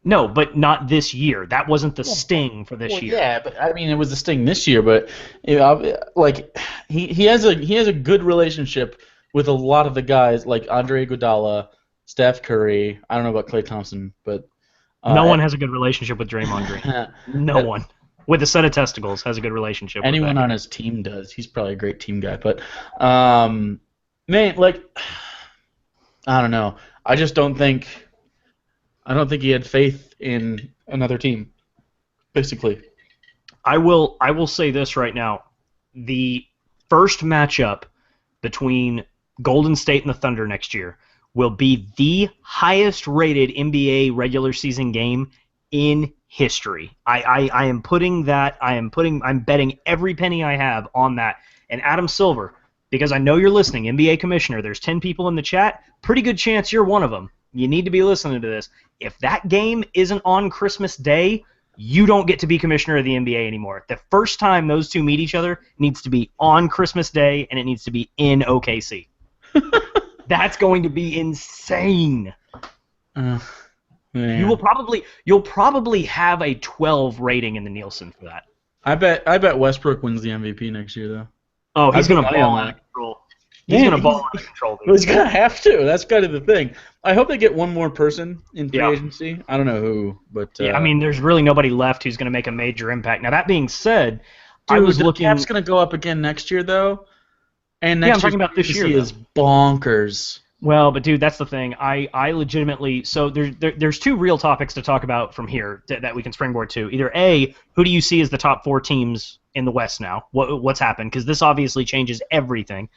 [SPEAKER 2] No, but not this year. That wasn't the sting for this year.
[SPEAKER 1] Yeah, but I mean it was the sting this year. But you know, like he has a good relationship with a lot of the guys, like Andre Iguodala, Steph Curry. I don't know about Klay Thompson, but
[SPEAKER 2] no one has a good relationship with Draymond Green. No one. With a set of testicles has a good relationship.
[SPEAKER 1] Anyone on his team does. He's probably a great team guy. But, man, like, I don't know. I just don't think he had faith in another team, basically.
[SPEAKER 2] I will say this right now. The first matchup between Golden State and the Thunder next year will be the highest-rated NBA regular season game in history. I'm betting every penny I have on that. And Adam Silver, because I know you're listening, NBA commissioner, there's 10 people in the chat, pretty good chance you're one of them. You need to be listening to this. If that game isn't on Christmas Day, you don't get to be commissioner of the NBA anymore. The first time those two meet each other needs to be on Christmas Day, and it needs to be in OKC. That's going to be insane.
[SPEAKER 1] Yeah.
[SPEAKER 2] You'll probably have a 12 rating in the Nielsen for that.
[SPEAKER 1] I bet Westbrook wins the MVP next year though.
[SPEAKER 2] Oh, he's gonna ball out of control. He's gonna ball out of control. Dude.
[SPEAKER 1] He's gonna have to. That's kind of the thing. I hope they get one more person in free agency. I don't know who, but
[SPEAKER 2] yeah, I mean, there's really nobody left who's gonna make a major impact. Now that being said,
[SPEAKER 1] dude,
[SPEAKER 2] I was
[SPEAKER 1] the
[SPEAKER 2] looking.
[SPEAKER 1] Cap's gonna go up again next year though, and next
[SPEAKER 2] I'm talking about this year.
[SPEAKER 1] Is bonkers.
[SPEAKER 2] Well, but dude, that's the thing. I legitimately there's two real topics to talk about from here that we can springboard to. Either A, who do you see as the top 4 teams in the West now? What's happened? Because this obviously changes everything.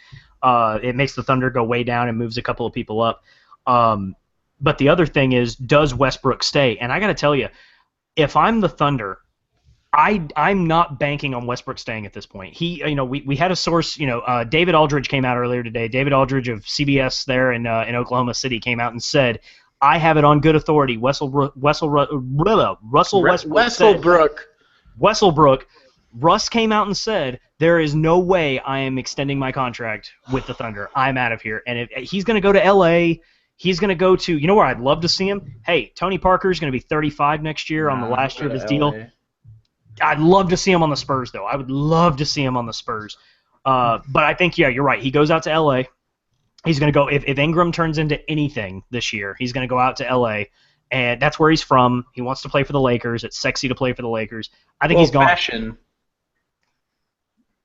[SPEAKER 2] It makes the Thunder go way down and moves a couple of people up. But the other thing is, does Westbrook stay? And I got to tell you, if I'm the Thunder, I'm not banking on Westbrook staying at this point. We had a source, David Aldridge came out earlier today. David Aldridge of CBS there in Oklahoma City came out and said, I have it on good authority. Westbrook. Russ came out and said, there is no way I am extending my contract with the Thunder. I'm out of here. And if he's going to go to L.A., he's going to go to, you know where I'd love to see him? Hey, Tony Parker's going to be 35 next year on the last year of his deal. I'd love to see him on the Spurs, though. I would love to see him on the Spurs. But I think, yeah, you're right. He goes out to L.A. He's going to go – if Ingram turns into anything this year, he's going to go out to L.A. and that's where he's from. He wants to play for the Lakers. It's sexy to play for the Lakers. I think he's gone.
[SPEAKER 1] Fashion.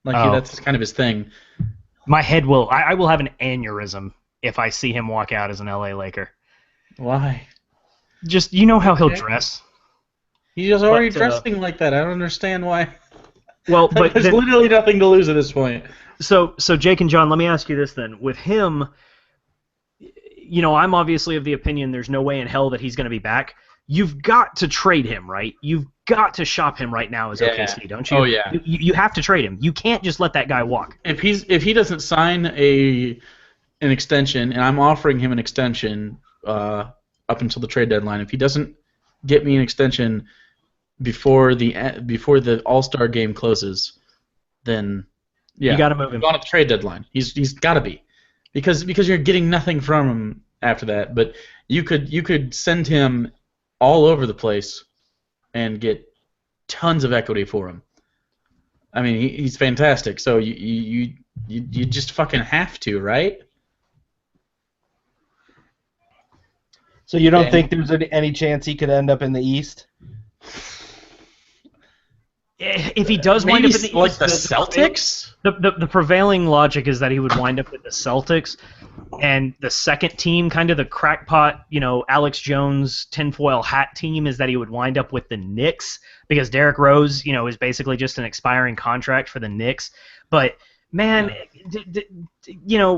[SPEAKER 1] Like that's kind of his thing.
[SPEAKER 2] My head will. I will have an aneurysm if I see him walk out as an LA Laker.
[SPEAKER 1] Why?
[SPEAKER 2] Just how he'll dress.
[SPEAKER 1] He's already dressing like that. I don't understand why.
[SPEAKER 2] Well, but
[SPEAKER 1] there's literally nothing to lose at this point.
[SPEAKER 2] So Jake and John, let me ask you this then. With him, I'm obviously of the opinion there's no way in hell that he's going to be back. You've got to trade him, right? You've got to shop him right now as OKC, don't you?
[SPEAKER 1] Oh yeah.
[SPEAKER 2] You have to trade him. You can't just let that guy walk.
[SPEAKER 1] If he doesn't sign an extension, and I'm offering him an extension up until the trade deadline, if he doesn't get me an extension before the All-Star game closes, then you
[SPEAKER 2] got to move him
[SPEAKER 1] on at the trade deadline. He's got to be, because you're getting nothing from him after that. But you could send him all over the place and get tons of equity for him. I mean, he's fantastic. So you just fucking have to, right?
[SPEAKER 3] So you don't think there's any chance he could end up in the East?
[SPEAKER 2] If he does wind up in the East,
[SPEAKER 1] the Celtics?
[SPEAKER 2] The prevailing logic is that he would wind up with the Celtics, and the second team, kind of the crackpot, Alex Jones tinfoil hat team, is that he would wind up with the Knicks, because Derrick Rose, is basically just an expiring contract for the Knicks. But man,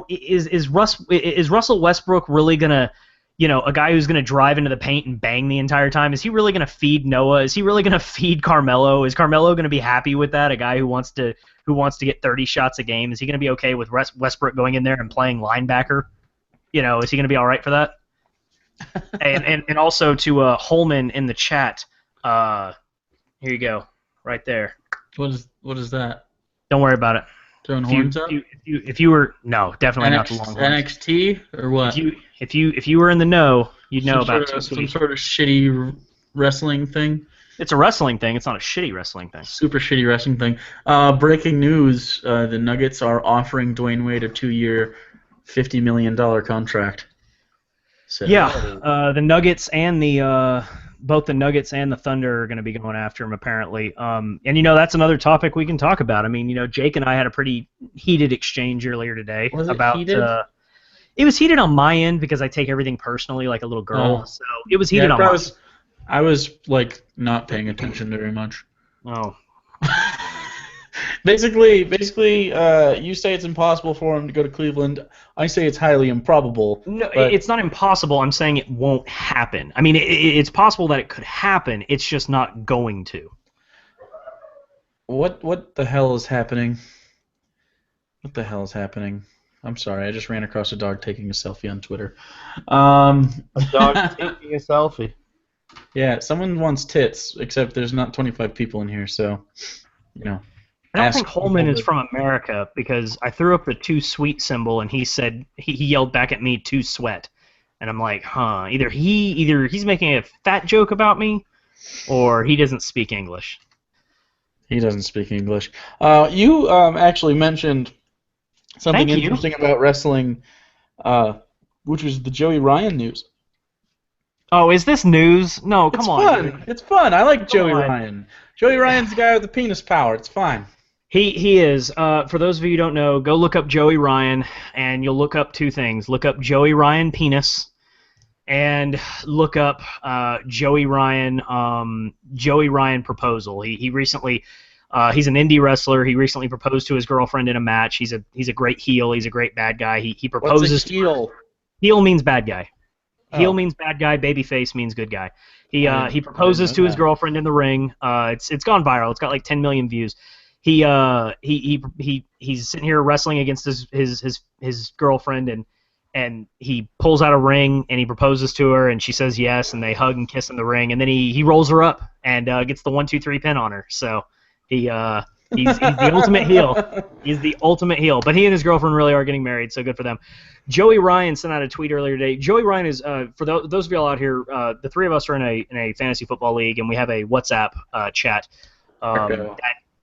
[SPEAKER 2] is Russell Westbrook really gonna? A guy who's going to drive into the paint and bang the entire time, is he really going to feed Noah? Is he really going to feed Carmelo? Is Carmelo going to be happy with that? A guy who wants to get 30 shots a game, is he going to be okay with Westbrook going in there and playing linebacker? Is he going to be all right for that? and also to Holman in the chat, here you go, right there.
[SPEAKER 1] What is that?
[SPEAKER 2] Don't worry about it.
[SPEAKER 1] Throwing horns up?
[SPEAKER 2] If you were definitely not the long horns.
[SPEAKER 1] NXT or what?
[SPEAKER 2] If you were in the know, you'd know about
[SPEAKER 1] some sort of shitty wrestling thing.
[SPEAKER 2] It's a wrestling thing. It's not a shitty wrestling thing.
[SPEAKER 1] Super shitty wrestling thing. Breaking news: the Nuggets are offering Dwayne Wade a 2-year, $50 million contract. So,
[SPEAKER 2] the Nuggets and both the Nuggets and the Thunder are going to be going after him, apparently. And that's another topic we can talk about. I mean, Jake and I had a pretty heated exchange earlier today about.
[SPEAKER 1] Heated?
[SPEAKER 2] It was heated on my end because I take everything personally, like a little girl. So it was heated on my end.
[SPEAKER 1] I was like not paying attention very much.
[SPEAKER 2] Oh.
[SPEAKER 1] Basically, you say it's impossible for him to go to Cleveland. I say it's highly improbable.
[SPEAKER 2] No, it's not impossible. I'm saying it won't happen. I mean, it's possible that it could happen. It's just not going to.
[SPEAKER 1] What the hell is happening? What the hell is happening? I'm sorry, I just ran across a dog taking a selfie on Twitter.
[SPEAKER 3] A dog taking a selfie.
[SPEAKER 1] Yeah, someone wants tits, except there's not 25 people in here, so,
[SPEAKER 2] I don't think Holman is from America, because I threw up the too sweet symbol, and he said, he yelled back at me, too sweat. And I'm like, either he's making a fat joke about me, or he doesn't speak English.
[SPEAKER 1] He doesn't speak English. You actually mentioned something interesting about wrestling, which was the Joey Ryan news.
[SPEAKER 2] Oh, is this news? No, come on.
[SPEAKER 1] Dude. It's fun. I like Joey Ryan. Joey Ryan's the guy with the penis power. It's fine.
[SPEAKER 2] He is. For those of you who don't know, go look up Joey Ryan, and you'll look up two things. Look up Joey Ryan penis, and look up Joey Ryan proposal. He recently. He's an indie wrestler. He recently proposed to his girlfriend in a match. He's a great heel. He's a great bad guy. He proposes.
[SPEAKER 1] What's a heel?
[SPEAKER 2] Heel means bad guy. Heel means bad guy. Babyface means good guy. He proposes to his girlfriend in the ring. It's gone viral. It's got like 10 million views. He's sitting here wrestling against his girlfriend, and he pulls out a ring and he proposes to her, and she says yes, and they hug and kiss in the ring, and then he rolls her up and gets the 1-2-3 pin on her. So he's the ultimate heel. He's the ultimate heel. But he and his girlfriend really are getting married, so good for them. Joey Ryan sent out a tweet earlier today. Joey Ryan is, for those of y'all out here, the three of us are in a fantasy football league, and we have a WhatsApp chat.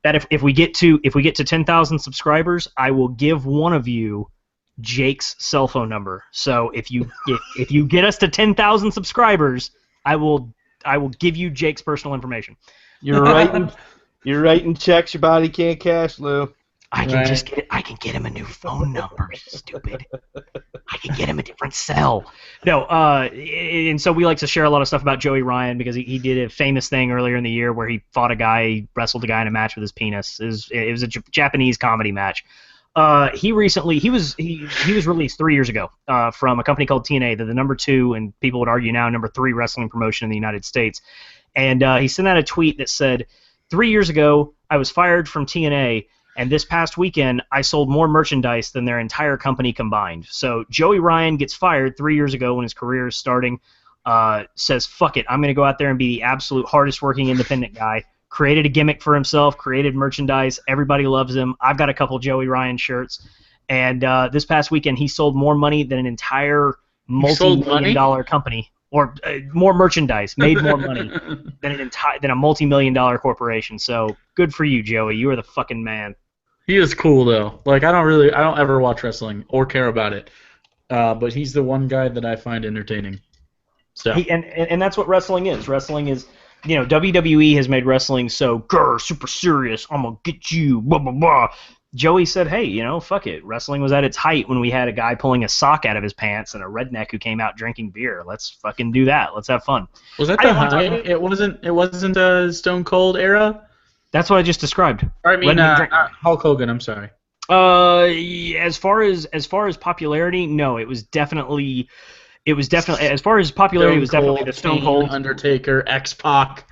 [SPEAKER 2] That if we get to 10,000 subscribers, I will give one of you Jake's cell phone number. So if you get us to 10,000 subscribers, I will give you Jake's personal information.
[SPEAKER 3] You're writing, you're writing checks your body can't cash, Lou.
[SPEAKER 2] I can get him a new phone number, stupid. I can get him a different cell. No, and so we like to share a lot of stuff about Joey Ryan because he did a famous thing earlier in the year where he fought a guy, he wrestled a guy in a match with his penis. It was a Japanese comedy match. He was released 3 years ago from a company called TNA. They're the number 2 and people would argue now number 3 wrestling promotion in the United States. And he sent out a tweet that said, 3 years ago I was fired from TNA. And this past weekend, I sold more merchandise than their entire company combined. So Joey Ryan gets fired 3 years ago when his career is starting, says, fuck it, I'm going to go out there and be the absolute hardest working independent guy. Created a gimmick for himself, created merchandise. Everybody loves him. I've got a couple Joey Ryan shirts. And this past weekend, he sold more money than an entire multi-million-dollar company. Or more merchandise, made more money than a multi-million-dollar corporation. So good for you, Joey. You are the fucking man.
[SPEAKER 1] He is cool though. Like I don't ever watch wrestling or care about it, but he's the one guy that I find entertaining. So
[SPEAKER 2] and that's what wrestling is. Wrestling is, WWE has made wrestling so super serious. I'm gonna get you. Blah blah blah. Joey said, hey, fuck it. Wrestling was at its height when we had a guy pulling a sock out of his pants and a redneck who came out drinking beer. Let's fucking do that. Let's have fun.
[SPEAKER 1] Was that the high? It wasn't a Stone Cold era.
[SPEAKER 2] That's what I just described.
[SPEAKER 1] I mean, Hulk Hogan. I'm sorry.
[SPEAKER 2] As far as popularity, no, it was definitely as far as popularity, it was definitely the Stone Cold,
[SPEAKER 1] Undertaker, X-Pac.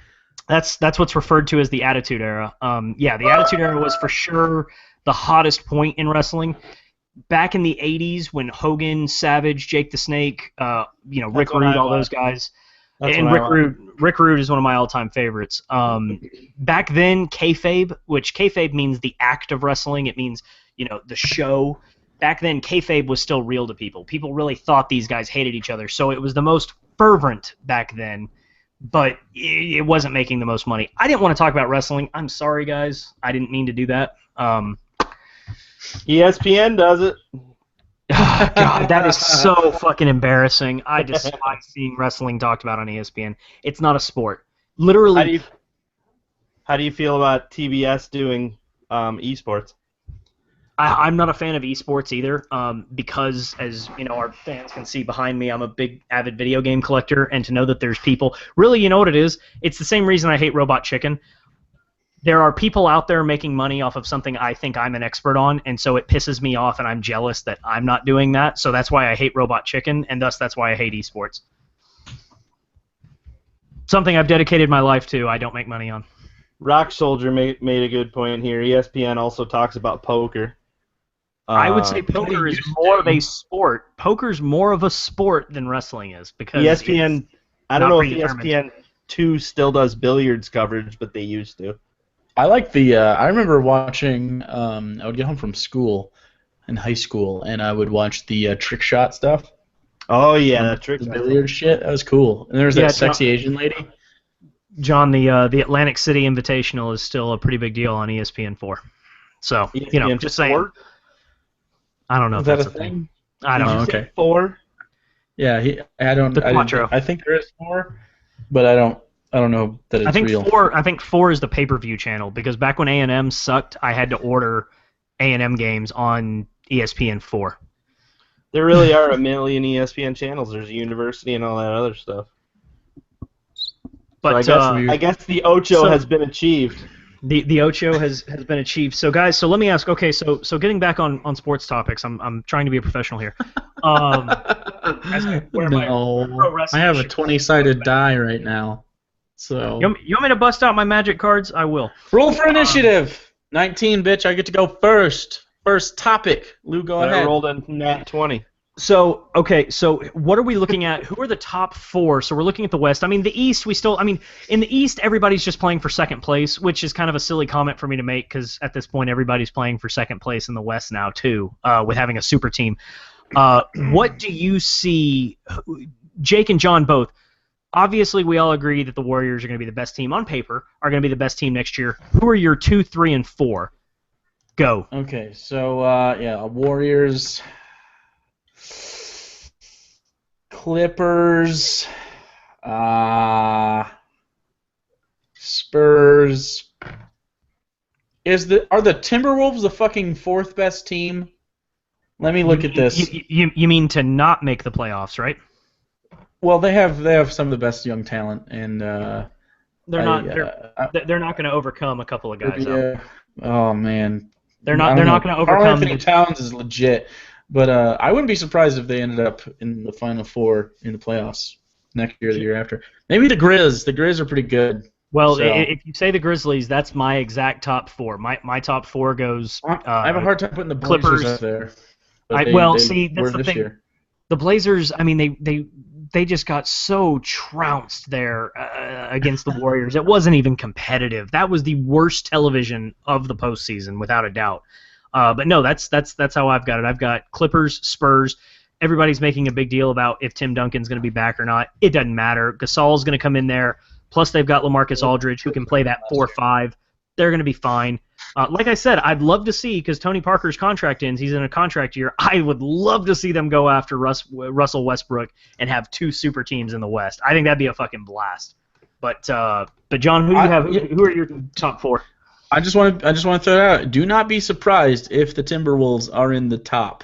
[SPEAKER 2] That's what's referred to as the Attitude Era. The Attitude Era was for sure the hottest point in wrestling. Back in the '80s, when Hogan, Savage, Jake the Snake, Rick Rude, all those guys. And Rick Rude is one of my all-time favorites. Back then, kayfabe, which kayfabe means the act of wrestling, it means the show. Back then, kayfabe was still real to people. People really thought these guys hated each other, so it was the most fervent back then. But it wasn't making the most money. I didn't want to talk about wrestling. I'm sorry, guys. I didn't mean to do that.
[SPEAKER 3] ESPN does it.
[SPEAKER 2] Oh, God, that is so fucking embarrassing. I despise seeing wrestling talked about on ESPN. It's not a sport. Literally.
[SPEAKER 3] How do you feel about TBS doing esports?
[SPEAKER 2] I'm not a fan of esports either, because, as our fans can see behind me, I'm a big avid video game collector, and to know that there's people, really, you know what it is? It's the same reason I hate Robot Chicken. There are people out there making money off of something I think I'm an expert on, and so it pisses me off, and I'm jealous that I'm not doing that. So that's why I hate Robot Chicken, and thus that's why I hate esports. Something I've dedicated my life to, I don't make money on.
[SPEAKER 3] Rock Soldier made a good point here. ESPN also talks about poker.
[SPEAKER 2] I would say poker is more of a sport. Poker's more of a sport than wrestling is, because
[SPEAKER 3] ESPN. I don't know if ESPN2 still does billiards coverage, but they used to.
[SPEAKER 1] I like the. I remember watching. I would get home from school, in high school, and I would watch the trick shot stuff.
[SPEAKER 3] Oh yeah, the trick
[SPEAKER 1] billiard shit. That was cool. And there was that sexy Asian lady.
[SPEAKER 2] John, the Atlantic City Invitational is still a pretty big deal on ESPN4. So
[SPEAKER 3] ESPN
[SPEAKER 2] just saying. I don't know if that's a thing. I don't know.
[SPEAKER 1] Okay.
[SPEAKER 3] 4.
[SPEAKER 1] Yeah, I think there is 4, but I don't know that it's real.
[SPEAKER 2] I think 4 is the pay-per-view channel, because back when A&M sucked, I had to order A&M games on ESPN4.
[SPEAKER 3] There really are a million ESPN channels. There's a university and all that other stuff.
[SPEAKER 2] But
[SPEAKER 3] so I guess the Ocho has been achieved.
[SPEAKER 2] The Ocho has been achieved. So guys, so let me ask. Okay, so getting back on sports topics, I'm trying to be a professional here.
[SPEAKER 1] I have a 20-sided die right now. So
[SPEAKER 2] you want me to bust out my magic cards? I will.
[SPEAKER 1] Roll for initiative. 19, bitch. I get to go first. First topic. Lou, go ahead.
[SPEAKER 3] I rolled a nat 20.
[SPEAKER 2] So, okay, so what are we looking at? Who are the top 4? So we're looking at the West. I mean, the East, in the East, everybody's just playing for second place, which is kind of a silly comment for me to make, because at this point, everybody's playing for second place in the West now, too, with having a super team. What do you see, Jake and John both? Obviously, we all agree that the Warriors are going to be the best team on paper, are going to be the best team next year. Who are your 2, 3, and 4? Go.
[SPEAKER 1] Okay, so, Warriors... Clippers, Spurs. Are the Timberwolves the fucking fourth best team? Let me look at this.
[SPEAKER 2] You mean to not make the playoffs, right?
[SPEAKER 1] Well, they have some of the best young talent, and
[SPEAKER 2] They're not going to overcome a couple of guys out.
[SPEAKER 1] Oh man,
[SPEAKER 2] They're not going to overcome.
[SPEAKER 1] Karl Anthony Towns is legit, but I wouldn't be surprised if they ended up in the Final Four in the playoffs next year or the year after. Maybe the Grizz. The Grizz are pretty good.
[SPEAKER 2] Well,
[SPEAKER 1] so.
[SPEAKER 2] If you say the Grizzlies, that's my exact top four. My top four goes.
[SPEAKER 1] I have a hard time putting the Blazers
[SPEAKER 2] Clippers
[SPEAKER 1] up there.
[SPEAKER 2] See, that's the thing.
[SPEAKER 1] Year.
[SPEAKER 2] The Blazers. I mean, they just got so trounced there against the Warriors. It wasn't even competitive. That was the worst television of the postseason, without a doubt. But no, that's how I've got it. I've got Clippers, Spurs. Everybody's making a big deal about if Tim Duncan's going to be back or not. It doesn't matter. Gasol's going to come in there. Plus, they've got LaMarcus Aldridge, who can play that 4-5. They're going to be fine. Like I said, I'd love to see, because Tony Parker's contract ends, he's in a contract year, I would love to see them go after Russell Westbrook and have two super teams in the West. I think that'd be a fucking blast. But John, who do you have? Who are your top four?
[SPEAKER 1] I just want to throw it out. Do not be surprised if the Timberwolves are in the top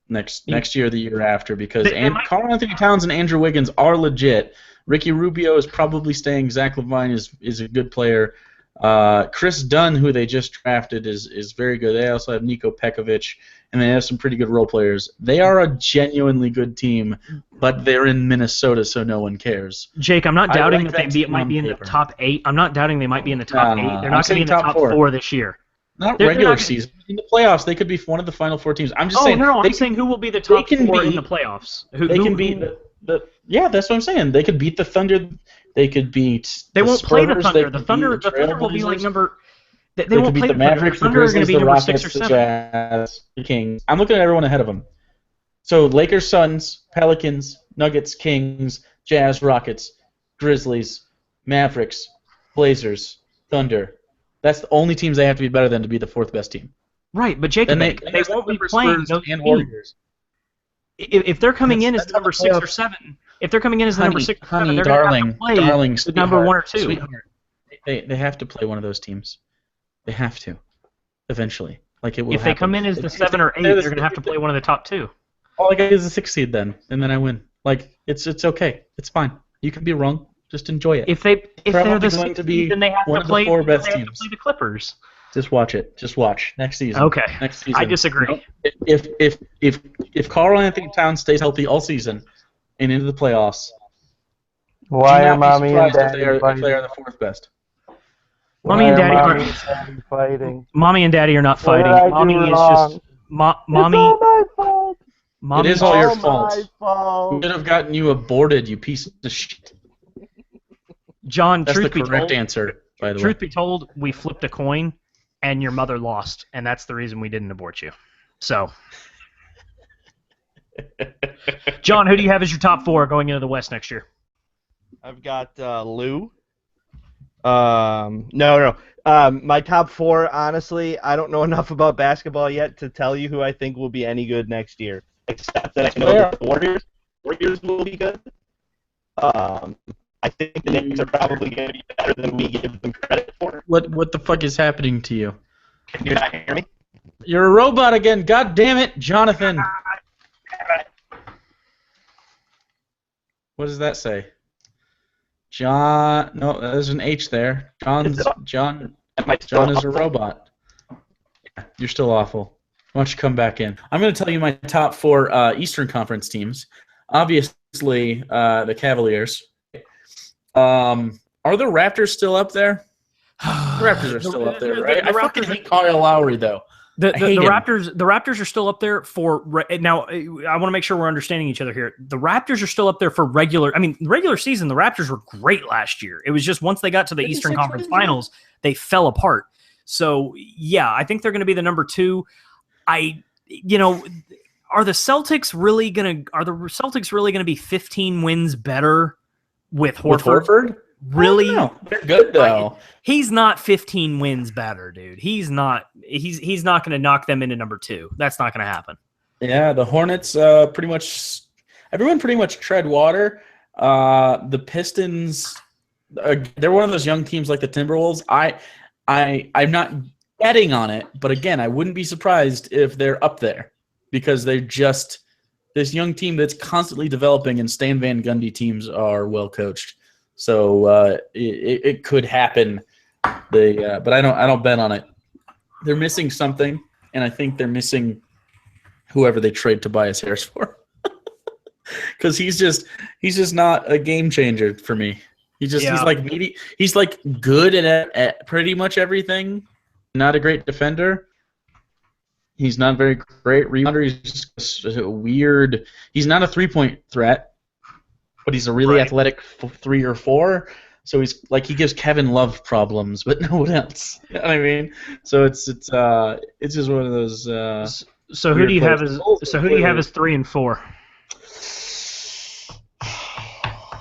[SPEAKER 1] next year or the year after, because Karl Anthony Towns and Andrew Wiggins are legit. Ricky Rubio is probably staying. Zach LaVine is a good player. Chris Dunn, who they just drafted, is very good. They also have Niko Pekovic, and they have some pretty good role players. They are a genuinely good team, but they're in Minnesota, so no one cares.
[SPEAKER 2] Jake, I'm not doubting that they might be in the top 8. I'm not doubting they might be in the top 8. They're not going to be in the top 4 this year.
[SPEAKER 1] Not regular season. In the playoffs, they could be one of the final 4 teams. I'm just saying.
[SPEAKER 2] I'm saying who will be the top 4 in the playoffs.
[SPEAKER 1] They can beat yeah, that's what I'm saying. They could beat the Thunder. They could beat.
[SPEAKER 2] They won't
[SPEAKER 1] Spurs,
[SPEAKER 2] play the Thunder. The Thunder will be like number. They won't
[SPEAKER 1] beat
[SPEAKER 2] play
[SPEAKER 1] the Mavericks,
[SPEAKER 2] the Thunder are going to be number
[SPEAKER 1] Rockets,
[SPEAKER 2] 6 or 7.
[SPEAKER 1] The Jazz, the Kings. I'm looking at everyone ahead of them. So Lakers, Suns, Pelicans, Nuggets, Kings, Jazz, Rockets, Grizzlies, Mavericks, Blazers, Thunder. That's the only teams they have to be better than to be the 4th best team.
[SPEAKER 2] Right, but Jacob, they won't be playing those
[SPEAKER 1] and Warriors.
[SPEAKER 2] If they're coming in as the number 6 or 7, if they're coming in as the number 6 or 7, they're going to have to play the number 1 or 2.
[SPEAKER 1] Sweetheart. They have to play one of those teams. They have to, eventually. Like it will.
[SPEAKER 2] If they come in as the 7 or 8, they're going to have to play one of the top 2.
[SPEAKER 1] All I get is a 6 seed then, and then I win. Like it's okay. It's fine. You can be wrong. Just enjoy it.
[SPEAKER 2] If they're the 6 seed, then they have to play. They have to play the Clippers.
[SPEAKER 1] Just watch it. Just watch next season.
[SPEAKER 2] Okay.
[SPEAKER 1] Next season.
[SPEAKER 2] I disagree.
[SPEAKER 1] If Karl Anthony Towns stays healthy all season and into the playoffs,
[SPEAKER 4] why are mommy and daddy
[SPEAKER 1] if
[SPEAKER 4] fighting?
[SPEAKER 1] they are the 4th best?
[SPEAKER 2] Mommy and daddy
[SPEAKER 4] are fighting.
[SPEAKER 2] Mommy and daddy are not fighting. Mommy is just mommy.
[SPEAKER 4] It's all my fault.
[SPEAKER 2] Mommy,
[SPEAKER 1] it is all your
[SPEAKER 4] fault.
[SPEAKER 1] We should have gotten you aborted, you piece of shit.
[SPEAKER 2] John,
[SPEAKER 1] that's the correct answer, by the way.
[SPEAKER 2] Truth be told, we flipped a coin, and your mother lost, and that's the reason we didn't abort you. So, John, who do you have as your top 4 going into the West next year?
[SPEAKER 3] I've got Lou. No. My top 4, honestly, I don't know enough about basketball yet to tell you who I think will be any good next year. Except that I know that the Warriors will be good. I think the Knicks are probably going to be better than we give them credit for.
[SPEAKER 1] What the fuck is happening to you?
[SPEAKER 3] Can you not hear me?
[SPEAKER 1] You're a robot again. God damn it, Jonathan. What does that say? John. No, there's an H there. John is a robot. Yeah, you're still awful. Why don't you come back in? I'm going to tell you my top 4 Eastern Conference teams. Obviously, the Cavaliers. Are the Raptors still up there? The Raptors are still up there, right? I fucking hate Kyle Lowry, though.
[SPEAKER 2] The Raptors are still up there for now. I want to make sure we're understanding each other here. The Raptors are still up there for regular. I mean, regular season, the Raptors were great last year. It was just once they got to the Eastern Conference Finals, they fell apart. So yeah, I think they're going to be the number 2. Are the Celtics really gonna be 15 wins better with Horford?
[SPEAKER 1] With Horford?
[SPEAKER 2] Really?
[SPEAKER 1] They're good though.
[SPEAKER 2] He's not 15 wins better, dude. He's not going to knock them into number 2. That's not going to happen.
[SPEAKER 1] Yeah, the Hornets everyone pretty much tread water. The Pistons, they're one of those young teams like the Timberwolves. I'm not betting on it, but again, I wouldn't be surprised if they're up there because they're just this young team that's constantly developing, and Stan Van Gundy teams are well coached. So it could happen. But I don't bet on it. They're missing something, and I think they're missing whoever they trade Tobias Harris for. Because he's just not a game changer for me. He's like good at pretty much everything. Not a great defender. He's not a very great rebounder. He's just weird. He's not a 3-point threat, but he's a really athletic 3 or 4. So he's like he gives Kevin Love problems, but no one else. You know what I mean? So it's just one of those.
[SPEAKER 2] So who do you have as 3 and 4?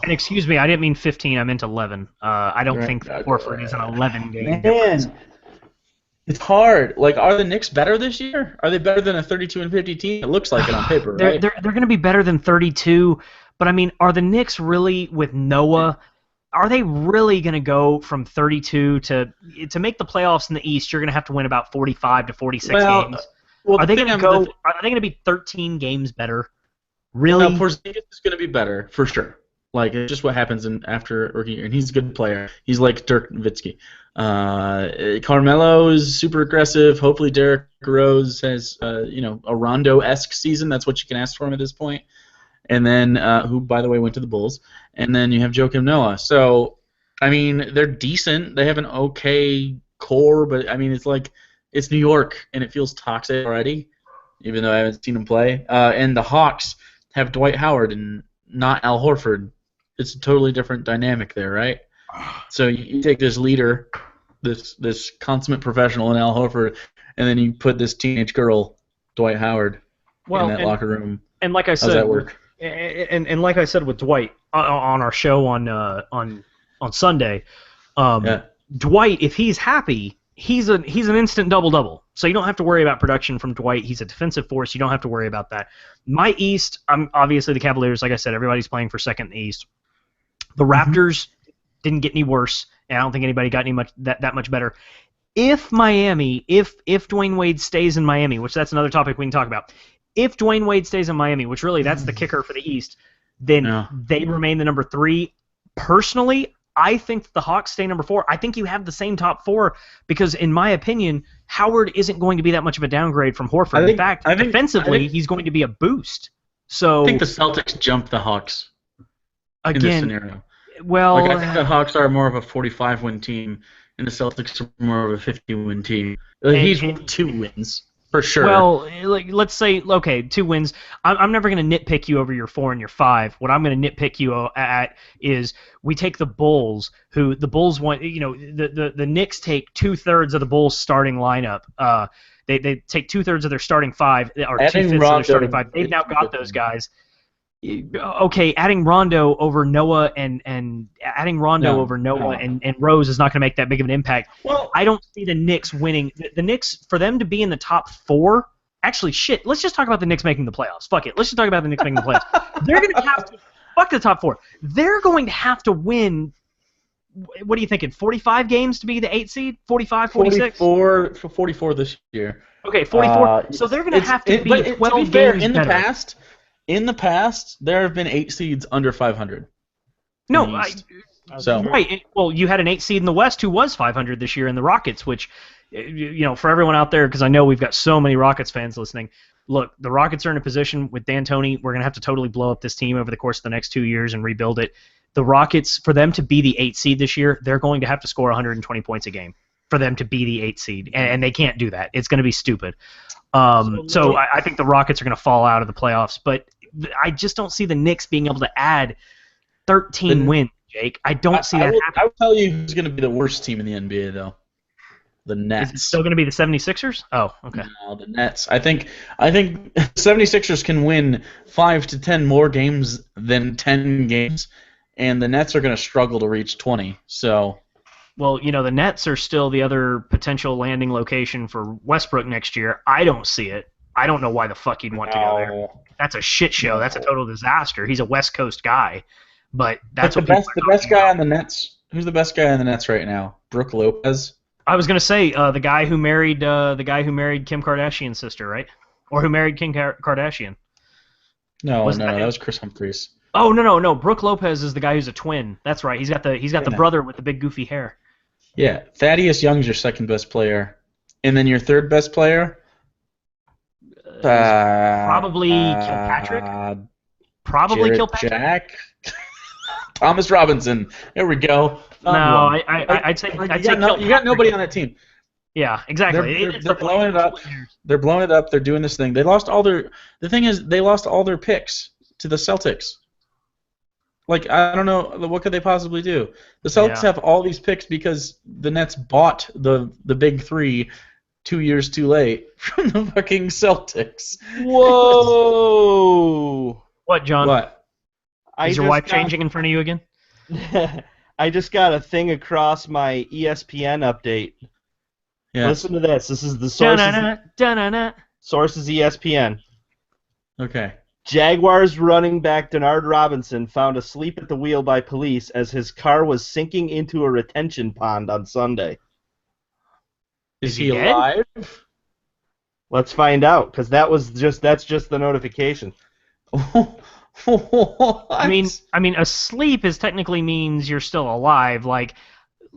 [SPEAKER 2] And excuse me, I didn't mean 15. I meant 11. I don't think Horford is an 11 game.
[SPEAKER 1] Man, it's hard. Like, are the Knicks better this year? Are they better than a 32 and 50 team? It looks like it on paper, right?
[SPEAKER 2] They're going to be better than 32. But I mean, are the Knicks really with Noah? Are they really going to go from 32 to make the playoffs in the East? You're going to have to win about 45 to 46 games.
[SPEAKER 1] Well,
[SPEAKER 2] are they going to go? Are they going to be 13 games better? Really?
[SPEAKER 1] No, Porzingis is going to be better for sure. Like, it's just what happens after rookie year, and he's a good player. He's like Dirk Nowitzki. Carmelo is super aggressive. Hopefully, Derrick Rose has a Rondo-esque season. That's what you can ask for him at this point. And then, who, by the way, went to the Bulls. And then you have Joakim Noah. So, I mean, they're decent. They have an okay core, but, I mean, it's New York, and it feels toxic already, even though I haven't seen them play. And the Hawks have Dwight Howard and not Al Horford. It's a totally different dynamic there, right? So you take this leader, this consummate professional in Al Horford, and then you put this teenage girl, Dwight Howard, in that locker room.
[SPEAKER 2] And like I said,
[SPEAKER 1] how's that work?
[SPEAKER 2] And like I said with Dwight on our show on Sunday, Dwight, if he's happy, he's an instant double-double. So you don't have to worry about production from Dwight. He's a defensive force. You don't have to worry about that. My East, I'm obviously the Cavaliers. Like I said, everybody's playing for second in the East. The Raptors didn't get any worse, and I don't think anybody got any that much better. If Dwayne Wade stays in Miami, which that's another topic we can talk about. If Dwayne Wade stays in Miami, which really that's the kicker for the East, then they remain the number 3. Personally, I think the Hawks stay number 4. I think you have the same top 4 because, in my opinion, Howard isn't going to be that much of a downgrade from Horford. In fact, defensively, he's going to be a boost. So
[SPEAKER 1] I think the Celtics jump the Hawks in this scenario.
[SPEAKER 2] Well,
[SPEAKER 1] I think the Hawks are more of a 45-win team, and the Celtics are more of a 50-win team. He's 2 wins. For sure.
[SPEAKER 2] Well, let's say, okay, 2 wins. I'm never going to nitpick you over your 4 and your 5. What I'm going to nitpick you at is we take the Bulls, who the Bulls want. The Knicks take 2/3 of the Bulls' starting lineup. They take 2/3 of their starting 5, or 2/5 of their starting 5. They've now got those guys. Okay, adding Rondo over Noah and Rose is not going to make that big of an impact. Well, I don't see the Knicks winning. The Knicks, for them to be in the top 4, actually, shit. Let's just talk about the Knicks making the playoffs. Fuck it. Let's just talk about the Knicks making the playoffs. They're going to have to fuck the top 4. They're going to have to win. What are you thinking? 45 games to be the 8 seed? 45, 46?
[SPEAKER 1] 44 this year.
[SPEAKER 2] Okay, 44. So they're going to have to be 12 games better.
[SPEAKER 1] In the past, there have been 8 seeds under 500.
[SPEAKER 2] No,
[SPEAKER 1] right.
[SPEAKER 2] Well, you had an 8 seed in the West who was 500 this year in the Rockets, which, for everyone out there, because I know we've got so many Rockets fans listening. Look, the Rockets are in a position with D'Antoni. We're going to have to totally blow up this team over the course of the next 2 years and rebuild it. The Rockets, for them to be the 8 seed this year, they're going to have to score 120 points a game for them to be the 8 seed, and they can't do that. It's going to be stupid. So I think the Rockets are going to fall out of the playoffs, but I just don't see the Knicks being able to add 13 wins, Jake. I don't see that happening.
[SPEAKER 1] I will tell you who's going to be the worst team in the NBA, though. The Nets.
[SPEAKER 2] Is it still going to be the 76ers? Oh, okay.
[SPEAKER 1] No, the Nets. I think 76ers can win 5 to 10 more games than 10 games, and the Nets are going to struggle to reach 20. So,
[SPEAKER 2] well, the Nets are still the other potential landing location for Westbrook next year. I don't see it. I don't know why the fuck he'd want to go there. That's a shit show. That's a total disaster. He's a West Coast guy. But that's
[SPEAKER 1] the
[SPEAKER 2] what people
[SPEAKER 1] best
[SPEAKER 2] are
[SPEAKER 1] the best
[SPEAKER 2] talking
[SPEAKER 1] guy
[SPEAKER 2] about.
[SPEAKER 1] on the Nets. Who's the best guy on the Nets right now? Brooke Lopez.
[SPEAKER 2] I was gonna say the guy who married Kim Kardashian's sister, right? Or who married Kim Kardashian?
[SPEAKER 1] No,
[SPEAKER 2] Was
[SPEAKER 1] no,
[SPEAKER 2] that
[SPEAKER 1] that
[SPEAKER 2] him?
[SPEAKER 1] was Chris Humphries.
[SPEAKER 2] Oh no. Brooke Lopez is the guy who's a twin. That's right. He's got the
[SPEAKER 1] Yeah.
[SPEAKER 2] brother with the big goofy hair.
[SPEAKER 1] Yeah, Thaddeus Young's your second best player, and then your third best player.
[SPEAKER 2] Probably Kilpatrick. Probably
[SPEAKER 1] Jarrett
[SPEAKER 2] Kilpatrick.
[SPEAKER 1] Jack. Thomas Robinson. There we go.
[SPEAKER 2] No,
[SPEAKER 1] Found one.
[SPEAKER 2] I'd say
[SPEAKER 1] you
[SPEAKER 2] Kilpatrick.
[SPEAKER 1] got nobody on that team.
[SPEAKER 2] Yeah, exactly.
[SPEAKER 1] They're blowing it up. They're blowing it up. They're doing this thing. They lost all their. The thing is, they lost all their picks to the Celtics. Like, I don't know, what could they possibly do? The Celtics have all these picks because the Nets bought the big three 2 years too late from the fucking Celtics.
[SPEAKER 3] Whoa!
[SPEAKER 2] What, John?
[SPEAKER 1] What?
[SPEAKER 2] Is your wife changing in front of you again?
[SPEAKER 3] I just got a thing across my ESPN update.
[SPEAKER 1] Yeah.
[SPEAKER 3] Listen to this. This is the source. Source is ESPN.
[SPEAKER 1] Okay.
[SPEAKER 3] Jaguars running back Denard Robinson found asleep at the wheel by police as his car was sinking into a retention pond on Sunday.
[SPEAKER 1] Is
[SPEAKER 2] he
[SPEAKER 1] he
[SPEAKER 2] dead?
[SPEAKER 1] alive?
[SPEAKER 3] Let's find out, because that's just the notification.
[SPEAKER 1] What?
[SPEAKER 2] I mean, asleep is technically means you're still alive. Like,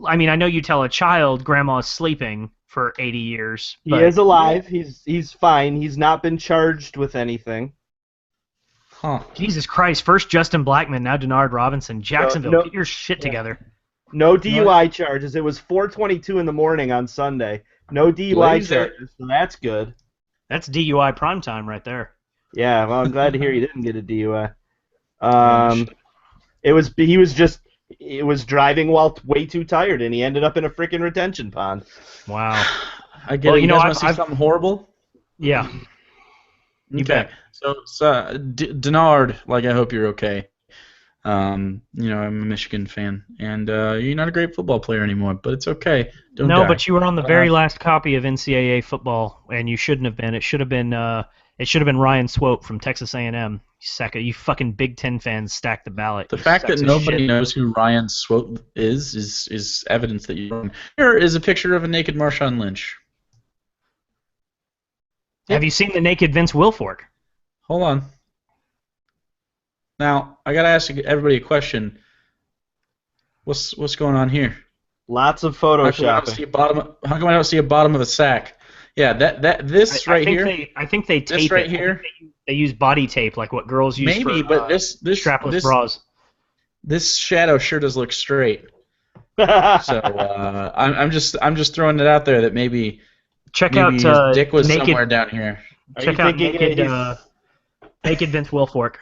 [SPEAKER 2] I mean, I know you tell a child grandma's sleeping for 80 years.
[SPEAKER 3] He
[SPEAKER 2] But
[SPEAKER 3] is alive. He's fine. He's not been charged with anything.
[SPEAKER 1] Huh.
[SPEAKER 2] Jesus Christ! First Justin Blackman, now Denard Robinson. Jacksonville,
[SPEAKER 3] No.
[SPEAKER 2] get your shit together.
[SPEAKER 3] No DUI charges. It was 4:22 in the morning on Sunday. No DUI
[SPEAKER 1] Blazer.
[SPEAKER 3] charges, so that's good.
[SPEAKER 2] That's DUI prime time right there.
[SPEAKER 3] Yeah, well, I'm glad to hear he didn't get a DUI.
[SPEAKER 1] Yeah,
[SPEAKER 3] He was driving while way too tired, and he ended up in a freaking retention pond.
[SPEAKER 2] Wow.
[SPEAKER 1] I get
[SPEAKER 2] Well,
[SPEAKER 1] it.
[SPEAKER 2] you
[SPEAKER 1] You
[SPEAKER 2] know,
[SPEAKER 1] guys
[SPEAKER 2] I've-
[SPEAKER 1] want to see something horrible?
[SPEAKER 2] Yeah. You
[SPEAKER 1] Okay.
[SPEAKER 2] bet.
[SPEAKER 1] So Denard, like, I hope you're okay. I'm a Michigan fan, and you're not a great football player anymore, but it's okay. Don't
[SPEAKER 2] No,
[SPEAKER 1] die.
[SPEAKER 2] but you were on the very last copy of NCAA football, and you shouldn't have been. It should have been. It should have been Ryan Swope from Texas A&M. You fucking Big Ten fans stacked the ballot.
[SPEAKER 1] The
[SPEAKER 2] You
[SPEAKER 1] fact that
[SPEAKER 2] sacks of
[SPEAKER 1] nobody
[SPEAKER 2] shit.
[SPEAKER 1] knows who Ryan Swope is evidence that you're wrong. Here is a picture of a naked Marshawn Lynch.
[SPEAKER 2] Have you seen the naked Vince Wilfork?
[SPEAKER 1] Hold on. Now, I gotta ask everybody a question. What's going on here?
[SPEAKER 3] Lots of
[SPEAKER 1] How come I don't see
[SPEAKER 3] photoshopping.
[SPEAKER 1] how come I don't see a bottom of a sack? Yeah, this right
[SPEAKER 2] think
[SPEAKER 1] here.
[SPEAKER 2] I think they tape
[SPEAKER 1] This right
[SPEAKER 2] it.
[SPEAKER 1] here.
[SPEAKER 2] They use body tape like what girls use
[SPEAKER 1] Maybe,
[SPEAKER 2] for
[SPEAKER 1] but this
[SPEAKER 2] strapless bras.
[SPEAKER 1] this shadow sure does look straight. So I'm just throwing it out there that maybe
[SPEAKER 2] Check
[SPEAKER 1] maybe his
[SPEAKER 2] out
[SPEAKER 1] dick was
[SPEAKER 2] naked.
[SPEAKER 1] somewhere down here.
[SPEAKER 2] Check out naked Vince Wilfork.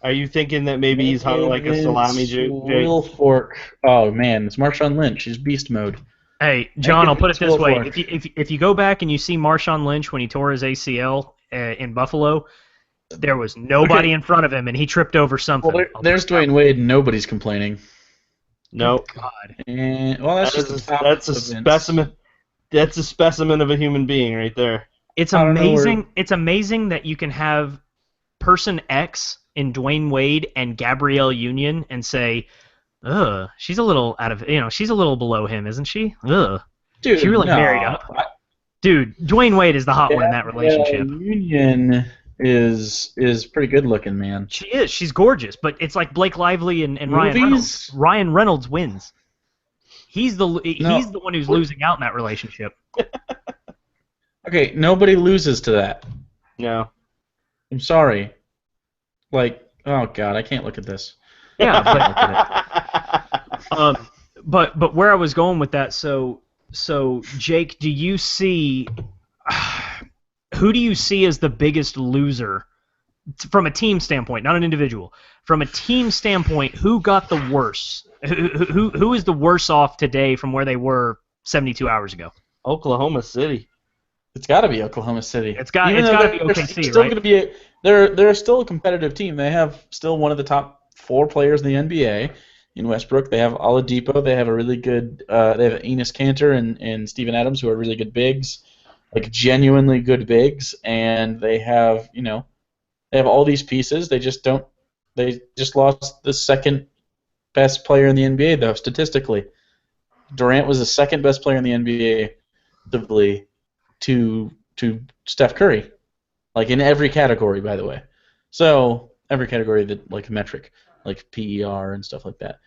[SPEAKER 3] Are you thinking that maybe he's hung like a salami Jake?
[SPEAKER 1] Will Fork. Oh man, it's Marshawn Lynch. He's beast mode.
[SPEAKER 2] Hey, John, I'll put it this way:
[SPEAKER 1] Wilfork.
[SPEAKER 2] if you go back and you see Marshawn Lynch when he tore his ACL in Buffalo, there was nobody in front of him, and he tripped over something.
[SPEAKER 1] Well, there's Dwayne Wade. And nobody's complaining.
[SPEAKER 3] No.
[SPEAKER 2] God.
[SPEAKER 1] And well, that's just the top
[SPEAKER 3] That's a
[SPEAKER 1] of Vince.
[SPEAKER 3] specimen. That's a specimen of a human being right there.
[SPEAKER 2] It's
[SPEAKER 1] I don't know
[SPEAKER 2] amazing. It's amazing that you can have person X in Dwayne Wade and Gabrielle Union and say, "Ugh, she's a little she's a little below him, isn't she? Ugh,
[SPEAKER 1] Dude,
[SPEAKER 2] she really
[SPEAKER 1] no.
[SPEAKER 2] married up." Dude, Dwayne Wade is the hot one in that relationship.
[SPEAKER 1] Union is pretty good looking, man.
[SPEAKER 2] She is. She's gorgeous, but it's like Blake Lively and Ryan
[SPEAKER 1] Movies?
[SPEAKER 2] Reynolds. Ryan Reynolds wins. He's the one who's losing out in that relationship.
[SPEAKER 1] Okay, nobody loses to that.
[SPEAKER 3] No.
[SPEAKER 1] I'm sorry. Like, oh god, I can't look at this.
[SPEAKER 2] Yeah, but where I was going with that, so Jake, do you see who do you see as the biggest loser from a team standpoint, not an individual? From a team standpoint, who got the worse? Who is the worse off today from where they were 72 hours ago?
[SPEAKER 3] Oklahoma City.
[SPEAKER 1] It's got to be Oklahoma City.
[SPEAKER 2] It's got to be OKC,
[SPEAKER 1] still
[SPEAKER 2] right?
[SPEAKER 1] Gonna be they're still a competitive team. They have still one of the top 4 players in the NBA in Westbrook. They have Oladipo. They have a really good. They have Enes Kanter and Steven Adams, who are really good bigs, like genuinely good bigs. And they have they have all these pieces. They just don't. They just lost the second best player in the NBA, though, statistically. Durant was the second best player in the NBA, to Steph Curry, like in every category, by the way. So every category that like metric, like PER and stuff like that.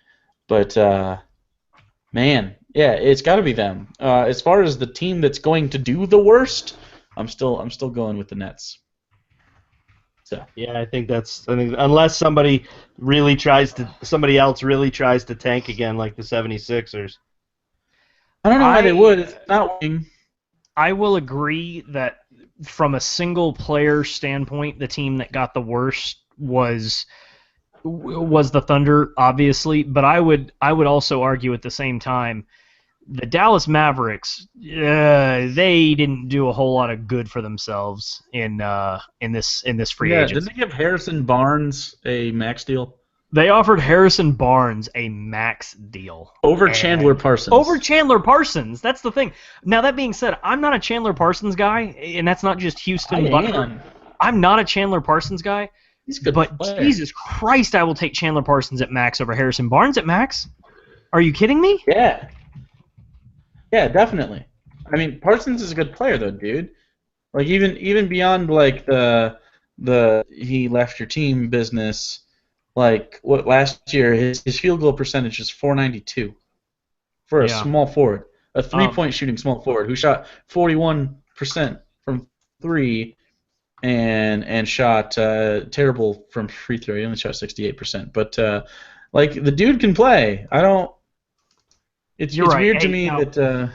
[SPEAKER 1] But man, yeah, it's got to be them. As far as the team that's going to do the worst, I'm still going with the Nets. So
[SPEAKER 3] Yeah, I think unless somebody else really tries to tank again, like the 76ers.
[SPEAKER 1] I don't know why they would. It's not winning.
[SPEAKER 2] I will agree that from a single player standpoint, the team that got the worst was the Thunder, obviously. But I would also argue at the same time, the Dallas Mavericks, they didn't do a whole lot of good for themselves in this free agency.
[SPEAKER 1] Didn't they give Harrison Barnes a max deal?
[SPEAKER 2] They offered Harrison Barnes a max deal.
[SPEAKER 1] Over Chandler Parsons.
[SPEAKER 2] Over Chandler Parsons. That's the thing. Now, that being said, I'm not a Chandler Parsons guy, and that's not just Houston. I'm not a Chandler Parsons guy.
[SPEAKER 1] He's a good
[SPEAKER 2] but
[SPEAKER 1] player.
[SPEAKER 2] Jesus Christ, I will take Chandler Parsons at max over Harrison Barnes at max. Are you kidding me?
[SPEAKER 1] Yeah. Yeah, definitely. I mean, Parsons is a good player, though, dude. Like, even beyond, like, the he left your team business. Like what last year, his field goal percentage is .492 for a small forward, a 3-point shooting small forward who shot 41% from three, and shot terrible from free throw. He only shot 68%. But like the dude can play. I don't. It's weird to me that.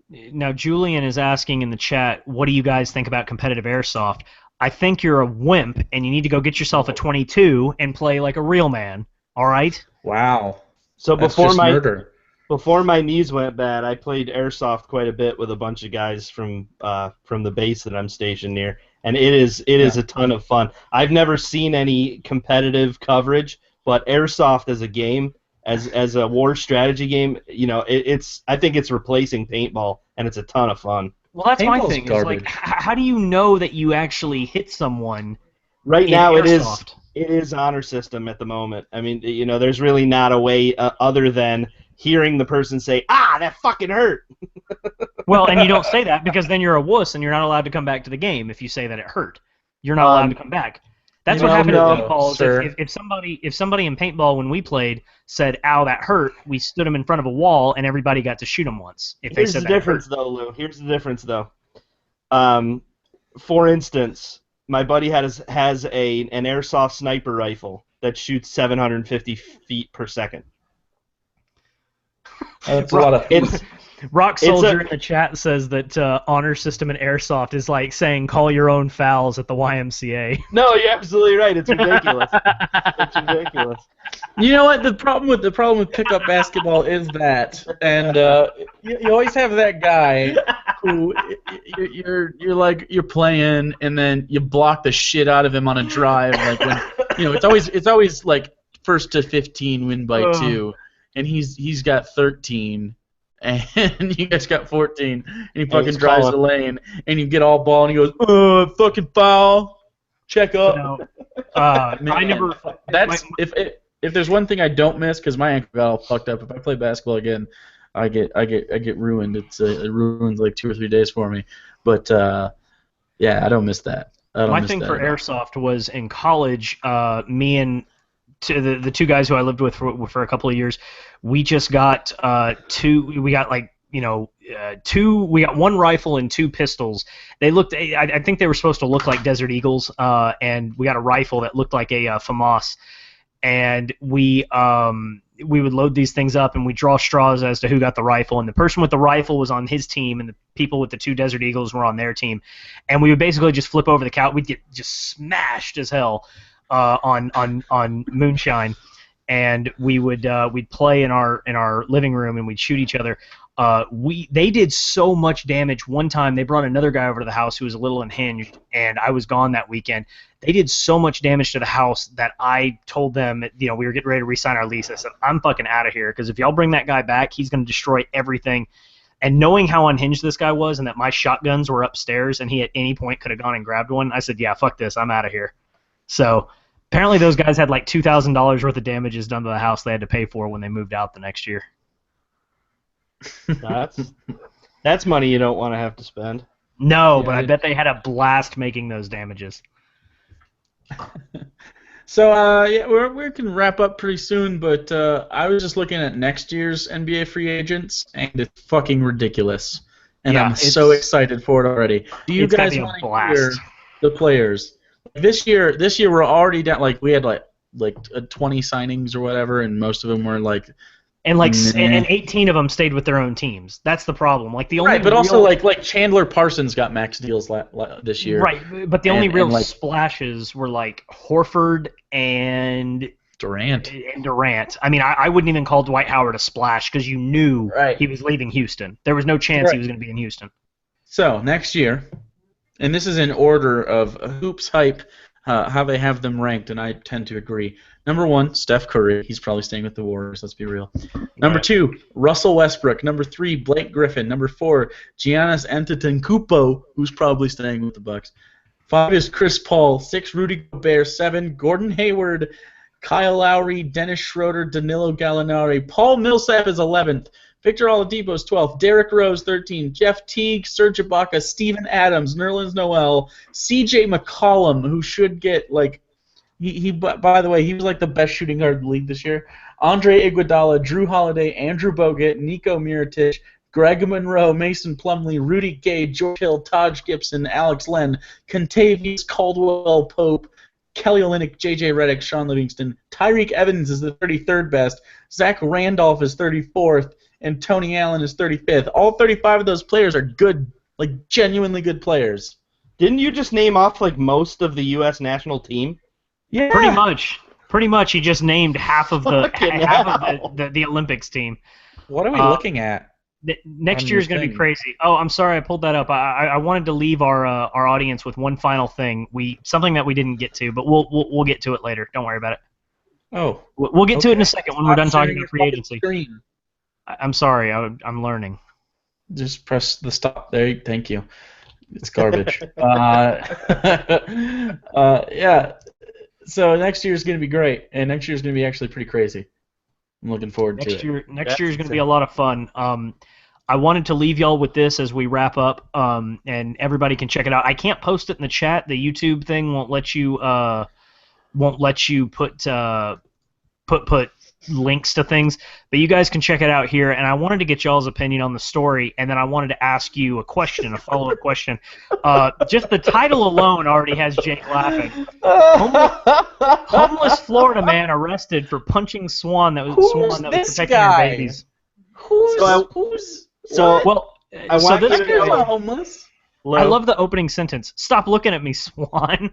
[SPEAKER 2] Now Julian is asking in the chat, what do you guys think about competitive airsoft? I think you're a wimp, and you need to go get yourself a 22 and play like a real man. All right?
[SPEAKER 1] Wow.
[SPEAKER 3] So
[SPEAKER 1] That's just murder.
[SPEAKER 3] Before my knees went bad, I played airsoft quite a bit with a bunch of guys from the base that I'm stationed near, and it is a ton of fun. I've never seen any competitive coverage, but airsoft as a game, as a war strategy game, I think it's replacing paintball, and it's a ton of fun.
[SPEAKER 2] Well, that's my
[SPEAKER 1] Paintball's
[SPEAKER 2] thing.
[SPEAKER 1] garbage.
[SPEAKER 2] It's like, how do you know that you actually hit someone?
[SPEAKER 3] Right
[SPEAKER 2] in
[SPEAKER 3] now,
[SPEAKER 2] airsoft?
[SPEAKER 3] it is honor system at the moment. I mean, there's really not a way other than hearing the person say, that fucking hurt.
[SPEAKER 2] Well, and you don't say that because then you're a wuss and you're not allowed to come back to the game if you say that it hurt. You're not allowed to come back. That's what happened in paintball. If somebody in paintball when we played said, "Ow, that hurt," we stood them in front of a wall and everybody got to shoot them once.
[SPEAKER 3] Here's the difference, though, Lou. Here's the difference, though. For instance, my buddy has an airsoft sniper rifle that shoots 750 feet per second.
[SPEAKER 1] That's a lot of.
[SPEAKER 2] Rock Soldier in the chat says that honor system in airsoft is like saying call your own fouls at the YMCA.
[SPEAKER 3] No, you're absolutely right. It's ridiculous. It's ridiculous.
[SPEAKER 1] You know what? The problem with pickup basketball is that, and you always have that guy who you're playing, and then you block the shit out of him on a drive. Like when it's always like 1st to 15 win by 2, and he's got 13. And you guys got 14, and he fucking drives the lane, and you get all ball, and he goes, fucking foul, check up.
[SPEAKER 2] No, I never.
[SPEAKER 1] That's if there's one thing I don't miss, because my ankle got all fucked up. If I play basketball again, I get ruined. It ruins like 2 or 3 days for me. But yeah, I don't miss that.
[SPEAKER 2] My thing for airsoft was in college. Me and the two guys who I lived with for a couple of years, we just got two. We got we got one rifle and 2 pistols. They looked. I think they were supposed to look like Desert Eagles, and we got a rifle that looked like a FAMAS. And we would load these things up, and we draw straws as to who got the rifle. And the person with the rifle was on his team, and the people with the 2 Desert Eagles were on their team. And we would basically just flip over the couch. We'd get just smashed as hell. On moonshine, and we'd play in our living room, and we'd shoot each other. They did so much damage. One time they brought another guy over to the house who was a little unhinged, and I was gone that weekend. They did so much damage to the house that I told them, we were getting ready to re-sign our lease. I said, I'm fucking out of here, because if y'all bring that guy back, he's going to destroy everything. And knowing how unhinged this guy was, and that my shotguns were upstairs, and he at any point could have gone and grabbed one, I said, yeah, fuck this, I'm out of here. So Apparently, those guys had like $2,000 worth of damages done to the house they had to pay for when they moved out the next year.
[SPEAKER 3] That's money you don't want to have to spend.
[SPEAKER 2] No,
[SPEAKER 1] Yeah,
[SPEAKER 2] but I bet they had a blast making those damages.
[SPEAKER 1] So yeah, we can wrap up pretty soon, but I was just looking at next year's NBA free agents, and it's fucking ridiculous. And
[SPEAKER 2] Yeah,
[SPEAKER 1] I'm
[SPEAKER 2] it's-
[SPEAKER 1] so excited for it already. Do you
[SPEAKER 2] it's gonna
[SPEAKER 1] guys
[SPEAKER 2] be a
[SPEAKER 1] want to
[SPEAKER 2] blast.
[SPEAKER 1] hear the players? This year we're already down. Like we had like 20 signings or whatever, and most of them were like.
[SPEAKER 2] And like,
[SPEAKER 1] Nah.
[SPEAKER 2] and 18 of them stayed with their own teams. That's the problem. Like the only
[SPEAKER 1] Right, but also
[SPEAKER 2] real-
[SPEAKER 1] like Chandler Parsons got max deals this year.
[SPEAKER 2] right, but the only
[SPEAKER 1] And-
[SPEAKER 2] real
[SPEAKER 1] and, like-
[SPEAKER 2] splashes were like Horford and
[SPEAKER 1] Durant.
[SPEAKER 2] Durant. I mean, I wouldn't even call Dwight Howard a splash because you knew
[SPEAKER 1] Right.
[SPEAKER 2] he was leaving Houston. There was no chance
[SPEAKER 1] Right.
[SPEAKER 2] he was going to be in Houston.
[SPEAKER 1] So next year, and this is in order of hoops hype, how they have them ranked, and I tend to agree. Number 1, Steph Curry. He's probably staying with the Warriors. Let's be real. Number 2, Russell Westbrook. Number 3, Blake Griffin. Number 4, Giannis Antetokounmpo, who's probably staying with the Bucks. 5 is Chris Paul. 6, Rudy Gobert. 7, Gordon Hayward. Kyle Lowry, Dennis Schroeder, Danilo Gallinari. Paul Millsap is 11th. Victor Oladipo is 12th. Derrick Rose, 13th. Jeff Teague, Serge Ibaka, Steven Adams, Nerlens Noel, C.J. McCollum, who should get, like, he by the way, he was, like, the best shooting guard in the league this year. Andre Iguodala, Drew Holiday, Andrew Bogut, Nico Mirotic, Greg Monroe, Mason Plumlee, Rudy Gay, George Hill, Taj Gibson, Alex Len, Contavious Caldwell Pope, Kelly Olynyk, J.J. Redick, Sean Livingston. Tyreek Evans is the 33rd best. Zach Randolph is 34th. And Tony Allen is 35th. All 35 of those players are good, like genuinely good players.
[SPEAKER 3] Didn't you just name off like most of the U.S. national team?
[SPEAKER 1] Yeah.
[SPEAKER 2] Pretty much. He just named half of the
[SPEAKER 3] Fucking
[SPEAKER 2] half
[SPEAKER 3] hell.
[SPEAKER 2] of the Olympics team.
[SPEAKER 1] What are we looking at?
[SPEAKER 2] Next
[SPEAKER 1] On
[SPEAKER 2] year is
[SPEAKER 1] your
[SPEAKER 2] going to be
[SPEAKER 1] thing?
[SPEAKER 2] crazy. Oh, I'm sorry, I pulled that up. I wanted to leave our audience with one final thing. Something that we didn't get to, but we'll get to it later. Don't worry about it.
[SPEAKER 1] Oh.
[SPEAKER 2] We'll get to it in a second when we're done talking about free
[SPEAKER 1] Fucking
[SPEAKER 2] agency.
[SPEAKER 1] screen.
[SPEAKER 2] I'm sorry, I'm learning.
[SPEAKER 1] Just press the stop there. Thank you. It's garbage. Yeah. So next year is going to be great, and next year is going to be actually pretty crazy. I'm looking forward to it.
[SPEAKER 2] Next year is going to be a lot of fun. I wanted to leave y'all with this as we wrap up, and everybody can check it out. I can't post it in the chat. The YouTube thing won't let you put links to things, but you guys can check it out here. And I wanted to get y'all's opinion on the story, and then I wanted to ask you a question, a follow-up question. Just the title alone already has Jake laughing. Homeless Florida man arrested for punching swan that was
[SPEAKER 1] this
[SPEAKER 2] protecting
[SPEAKER 1] guy?
[SPEAKER 2] her babies.
[SPEAKER 3] So
[SPEAKER 2] Well,
[SPEAKER 3] I
[SPEAKER 2] so
[SPEAKER 3] want
[SPEAKER 2] this
[SPEAKER 3] you to
[SPEAKER 1] You're
[SPEAKER 3] know-
[SPEAKER 1] not homeless.
[SPEAKER 2] I love the opening sentence. Stop looking at me, Swan.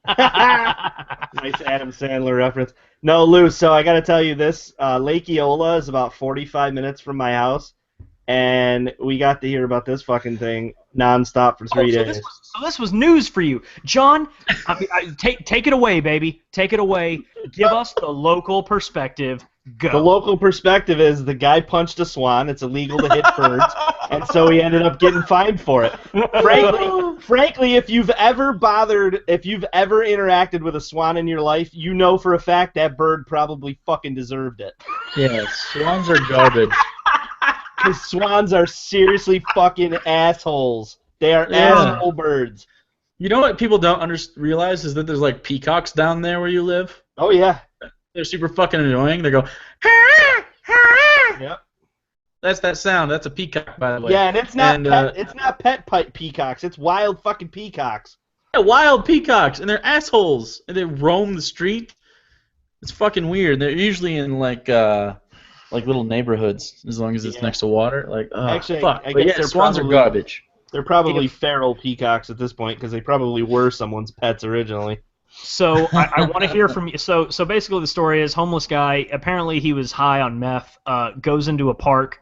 [SPEAKER 3] Nice Adam Sandler reference. No, Lou, so I got to tell you this. Lake Eola is about 45 minutes from my house, and we got to hear about this fucking thing nonstop for 3 days.
[SPEAKER 2] So this was news for you, John. Take it away, baby. Take it away. Give us the local perspective. Go.
[SPEAKER 3] The local perspective is the guy punched a swan. It's illegal to hit birds, and so he ended up getting fined for it. Frankly, if you've ever interacted with a swan in your life, you know for a fact that bird probably fucking deserved it.
[SPEAKER 1] Yeah, swans are garbage.
[SPEAKER 3] Because swans are seriously fucking assholes. They are
[SPEAKER 1] Yeah.
[SPEAKER 3] asshole birds.
[SPEAKER 1] You know what people don't realize is that there's like peacocks down there where you live.
[SPEAKER 3] Oh yeah.
[SPEAKER 1] They're super fucking annoying. They go.
[SPEAKER 3] Yep.
[SPEAKER 1] That's that sound. That's a peacock, by the way.
[SPEAKER 3] Yeah, and it's not
[SPEAKER 1] And,
[SPEAKER 3] it's not pet peacocks. It's wild fucking peacocks.
[SPEAKER 1] Yeah, wild peacocks, and they're assholes, and they roam the street. It's fucking weird. They're usually in like little neighborhoods, as long as it's
[SPEAKER 3] Yeah.
[SPEAKER 1] next to water. Like,
[SPEAKER 3] Actually,
[SPEAKER 1] fuck.
[SPEAKER 3] I
[SPEAKER 1] But
[SPEAKER 3] guess
[SPEAKER 1] yeah,
[SPEAKER 3] they're
[SPEAKER 1] swans
[SPEAKER 3] probably-
[SPEAKER 1] are garbage.
[SPEAKER 3] They're probably feral peacocks at this point because they probably were someone's pets originally.
[SPEAKER 2] So I want to hear from you. So basically the story is homeless guy. Apparently he was high on meth. Goes into a park,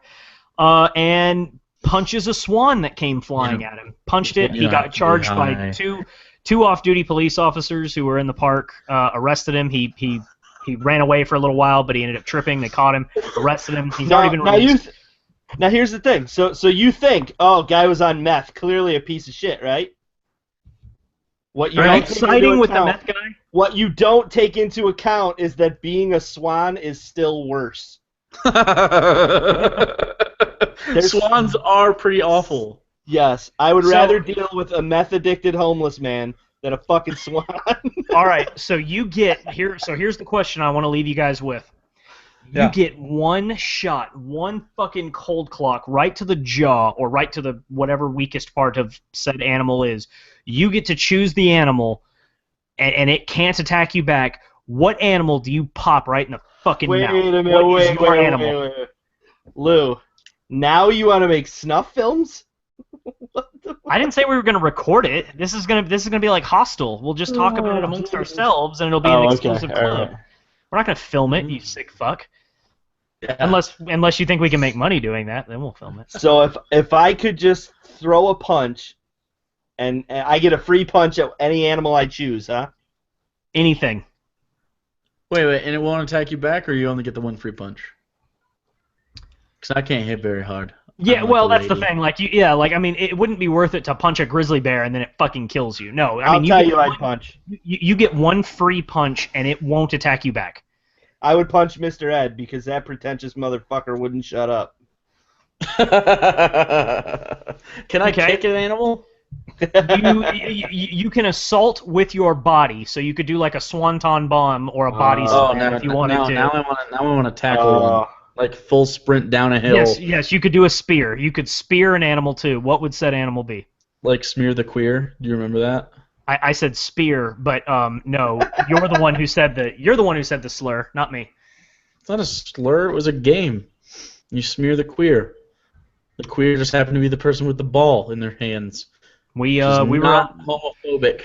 [SPEAKER 2] and punches a swan that came flying at him. Punched it. He
[SPEAKER 1] Yeah,
[SPEAKER 2] got charged by
[SPEAKER 1] high.
[SPEAKER 2] two off-duty police officers who were in the park. Arrested him. He ran away for a little while, but he ended up tripping. They caught him. Arrested him. He's already been released.
[SPEAKER 3] Now here's the thing. So you think, oh, guy was on meth, clearly a piece of shit, right? What you
[SPEAKER 2] Are
[SPEAKER 3] don't
[SPEAKER 2] you
[SPEAKER 3] take
[SPEAKER 2] siding
[SPEAKER 3] into
[SPEAKER 2] with the
[SPEAKER 3] account,
[SPEAKER 2] meth guy?
[SPEAKER 3] what you don't take into account is that being a swan is still worse.
[SPEAKER 1] Swans are pretty awful.
[SPEAKER 3] Yes, I would
[SPEAKER 2] So-
[SPEAKER 3] rather deal with a meth-addicted homeless man than a fucking swan.
[SPEAKER 2] All right, so you get here. So here's the question I want to leave you guys with. You
[SPEAKER 1] Yeah.
[SPEAKER 2] get one shot, one fucking cold clock right to the jaw or right to the whatever weakest part of said animal is. You get to choose the animal, and it can't attack you back. What animal do you pop right in the fucking
[SPEAKER 3] Wait
[SPEAKER 2] mouth?
[SPEAKER 3] a minute,
[SPEAKER 2] What is your animal?
[SPEAKER 3] wait. Lou, now you want to make snuff films? What the
[SPEAKER 2] I didn't say we were gonna record it. This is gonna be like Hostel. We'll just talk about it
[SPEAKER 3] Oh,
[SPEAKER 2] amongst
[SPEAKER 3] Jesus.
[SPEAKER 2] ourselves, and it'll be an exclusive club. We're not gonna film it, you sick fuck.
[SPEAKER 1] Yeah.
[SPEAKER 2] Unless you think we can make money doing that, then we'll film it.
[SPEAKER 3] So if I could just throw a punch, and I get a free punch at any animal I choose, huh?
[SPEAKER 2] Anything.
[SPEAKER 1] Wait, and it won't attack you back, or you only get the one free punch? Because I can't hit very hard.
[SPEAKER 2] Yeah,
[SPEAKER 1] I'm like
[SPEAKER 2] well,
[SPEAKER 1] a
[SPEAKER 2] that's the
[SPEAKER 1] lady.
[SPEAKER 2] thing. I mean, it wouldn't be worth it to punch a grizzly bear and then it fucking kills you. No, I
[SPEAKER 3] I'll
[SPEAKER 2] mean,
[SPEAKER 3] tell
[SPEAKER 2] get
[SPEAKER 3] you I'd
[SPEAKER 2] one-
[SPEAKER 3] punch.
[SPEAKER 2] you get one free punch and it won't attack you back.
[SPEAKER 3] I would punch Mr. Ed because that pretentious motherfucker wouldn't shut up.
[SPEAKER 1] Can I
[SPEAKER 2] Okay.
[SPEAKER 1] kick an animal?
[SPEAKER 2] You can assault with your body, so you could do like a swanton bomb or a body
[SPEAKER 3] Oh,
[SPEAKER 2] slam
[SPEAKER 1] now,
[SPEAKER 2] if you wanted
[SPEAKER 1] now,
[SPEAKER 2] to.
[SPEAKER 1] now I want to tackle one, like full sprint down a hill,
[SPEAKER 2] Yes, you could do a spear. You could spear an animal too. What would said animal be?
[SPEAKER 1] like smear the queer. Do you remember that?
[SPEAKER 2] I said spear, but no, you're the one who said the slur, not me.
[SPEAKER 1] It's not a slur. It was a game. You smear the queer. The queer just happened to be the person with the ball in their hands.
[SPEAKER 2] We
[SPEAKER 1] Which is
[SPEAKER 2] were
[SPEAKER 1] not homophobic.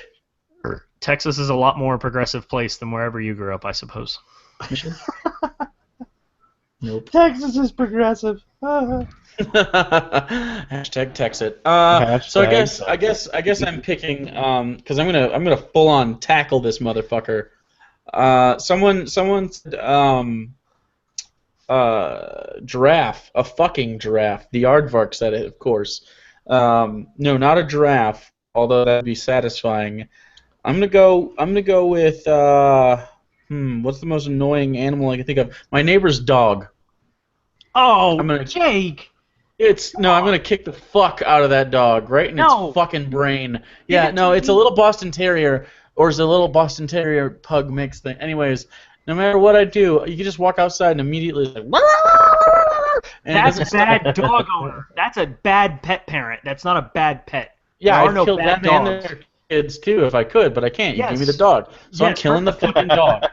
[SPEAKER 2] Texas is a lot more progressive place than wherever you grew up, I suppose.
[SPEAKER 1] Michigan? Nope.
[SPEAKER 3] Texas is progressive.
[SPEAKER 1] Hashtag text it. So
[SPEAKER 3] Hashtag
[SPEAKER 1] I guess I'm picking because I'm gonna full on tackle this motherfucker. Someone said giraffe, a fucking giraffe. The aardvark said it, of course. No, not a giraffe. Although that'd be satisfying. I'm gonna go with what's the most annoying animal I can think of? My neighbor's dog.
[SPEAKER 2] Oh,
[SPEAKER 1] I'm gonna-
[SPEAKER 2] Jake!
[SPEAKER 1] I'm gonna kick the fuck out of that dog right in
[SPEAKER 2] No.
[SPEAKER 1] its fucking brain.
[SPEAKER 2] Give
[SPEAKER 1] Yeah,
[SPEAKER 2] it
[SPEAKER 1] no,
[SPEAKER 2] to
[SPEAKER 1] it's
[SPEAKER 2] me.
[SPEAKER 1] a little Boston Terrier, or it's a little Boston Terrier pug mix thing. Anyways, no matter what I do, you can just walk outside and immediately it's like, and it
[SPEAKER 2] That's
[SPEAKER 1] doesn't
[SPEAKER 2] a
[SPEAKER 1] stop.
[SPEAKER 2] bad dog owner. That's a bad pet parent. That's not a bad pet.
[SPEAKER 1] Yeah,
[SPEAKER 2] There are
[SPEAKER 1] I'd
[SPEAKER 2] no
[SPEAKER 1] kill
[SPEAKER 2] bad
[SPEAKER 1] them
[SPEAKER 2] dogs.
[SPEAKER 1] and their kids too if I could, but I can't. You give me the
[SPEAKER 2] Yes.
[SPEAKER 1] dog, so I'm
[SPEAKER 2] Yes,
[SPEAKER 1] killing the fucking dog.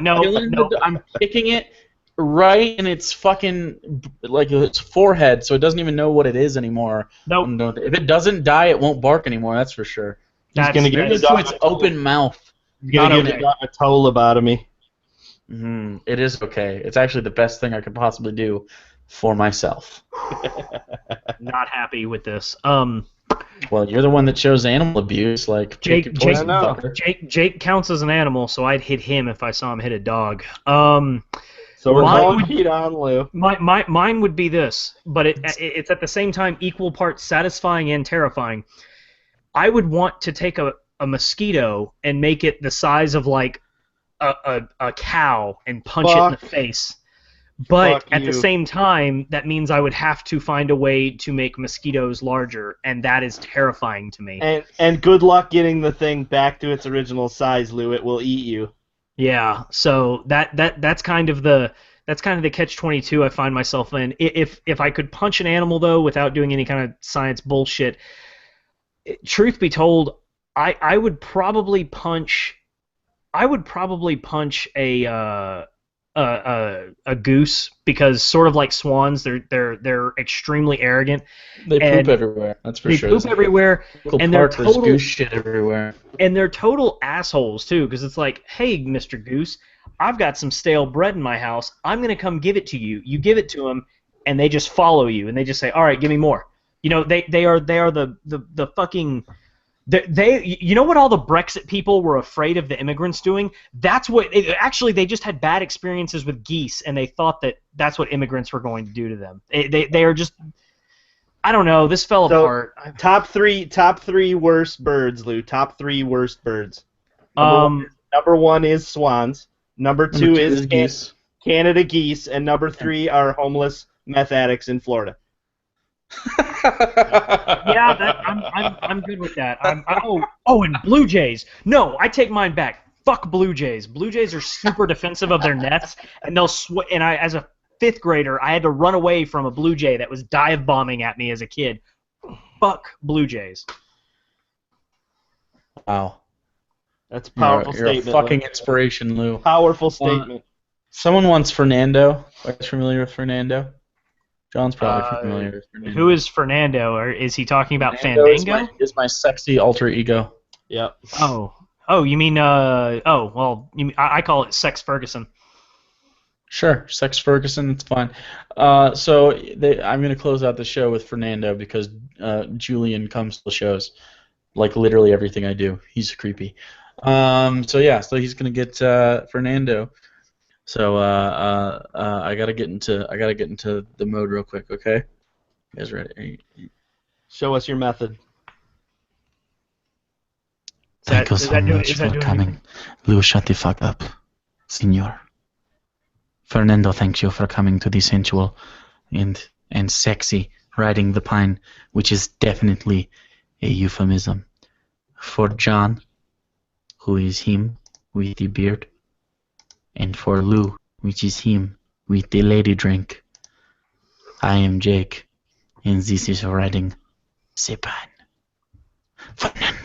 [SPEAKER 2] No.
[SPEAKER 1] I'm kicking it right in its fucking like its forehead, so it doesn't even know what it is anymore.
[SPEAKER 2] Nope.
[SPEAKER 1] If it doesn't die, it won't bark anymore. That's for sure.
[SPEAKER 3] He's gonna give
[SPEAKER 1] Give
[SPEAKER 3] the
[SPEAKER 1] it to
[SPEAKER 3] dog
[SPEAKER 1] its open mouth.
[SPEAKER 3] He's gonna
[SPEAKER 2] Not
[SPEAKER 3] give
[SPEAKER 2] okay.
[SPEAKER 3] the dog a toll lobotomy.
[SPEAKER 1] It is okay. It's actually the best thing I could possibly do for myself.
[SPEAKER 2] Not happy with this.
[SPEAKER 1] Well, you're the one that chose animal abuse, like
[SPEAKER 2] Jake-
[SPEAKER 1] pick your poison,
[SPEAKER 3] Jake-
[SPEAKER 1] fucker.
[SPEAKER 2] Jake counts as an animal, so I'd hit him if I saw him hit a dog.
[SPEAKER 3] So we're
[SPEAKER 2] Mine
[SPEAKER 3] going
[SPEAKER 2] would-
[SPEAKER 3] Pete on Lou.
[SPEAKER 2] Mine would be this, but it's at the same time equal parts satisfying and terrifying. I would want to take a mosquito and make it the size of like a cow and punch it in the
[SPEAKER 3] Fuck.
[SPEAKER 2] face. But
[SPEAKER 3] Fuck
[SPEAKER 2] at the
[SPEAKER 3] you.
[SPEAKER 2] same time, that means I would have to find a way to make mosquitoes larger, and that is terrifying to me.
[SPEAKER 3] And good luck getting the thing back to its original size, Lou. It will eat you.
[SPEAKER 2] Yeah, so that's kind of the catch-22 I find myself in. If I could punch an animal though without doing any kind of science bullshit, truth be told, I would probably punch a goose, because sort of like swans, they're extremely arrogant.
[SPEAKER 1] They
[SPEAKER 2] And
[SPEAKER 1] poop everywhere. That's for
[SPEAKER 2] They
[SPEAKER 1] sure.
[SPEAKER 2] poop
[SPEAKER 1] There's
[SPEAKER 2] everywhere,
[SPEAKER 1] local
[SPEAKER 2] and they're
[SPEAKER 1] park, there's
[SPEAKER 2] total-
[SPEAKER 1] goose shit everywhere.
[SPEAKER 2] and they're total assholes too, because it's like, hey, Mr. Goose, I've got some stale bread in my house. I'm gonna come give it to you. You give it to them, and they just follow you, and they just say, all right, give me more. You know, they are the fucking. You know what all the Brexit people were afraid of the immigrants doing? That's what actually they just had bad experiences with geese, and they thought that that's what immigrants were going to do to them. They are just. I don't know. This fell
[SPEAKER 3] So,
[SPEAKER 2] apart.
[SPEAKER 3] Top three worst birds, Lou. Top three worst birds.
[SPEAKER 2] Um,
[SPEAKER 3] Number one is swans. Number two is
[SPEAKER 1] geese.
[SPEAKER 3] Canada geese, and number three are homeless meth addicts in Florida.
[SPEAKER 2] yeah, I'm good with that. And Blue Jays. No, I take mine back. Fuck Blue Jays. Blue Jays are super defensive of their nets, and they'll and I, as a fifth grader, I had to run away from a Blue Jay that was dive bombing at me as a kid. Fuck Blue Jays.
[SPEAKER 1] Wow.
[SPEAKER 3] That's a powerful
[SPEAKER 1] You're a
[SPEAKER 3] statement.
[SPEAKER 1] fucking
[SPEAKER 3] Lou.
[SPEAKER 1] inspiration, Lou.
[SPEAKER 3] Powerful statement.
[SPEAKER 1] Someone wants Fernando. Are you familiar with Fernando? John's probably familiar with Fernando.
[SPEAKER 2] Who is Fernando? Or is he talking about
[SPEAKER 1] Fernando
[SPEAKER 2] Fandango?
[SPEAKER 1] is my sexy alter ego.
[SPEAKER 3] Yep.
[SPEAKER 2] Oh, you mean I call it Sex Ferguson.
[SPEAKER 1] Sure, Sex Ferguson, it's fine. I'm going to close out the show with Fernando because Julian comes to the shows. Like literally everything I do. He's creepy. So he's going to get Fernando. So I gotta get into the mode real quick, okay? You guys ready?
[SPEAKER 3] Show us your method.
[SPEAKER 1] Thank you so much for coming. Lou, shut the fuck up, senor. Fernando thanks you for coming to the sensual and sexy riding the pine, which is definitely a euphemism. For John, who is him with the beard, and for Lou, which is him with the lady drink. I am Jake, and this is riding the pine. Fernando.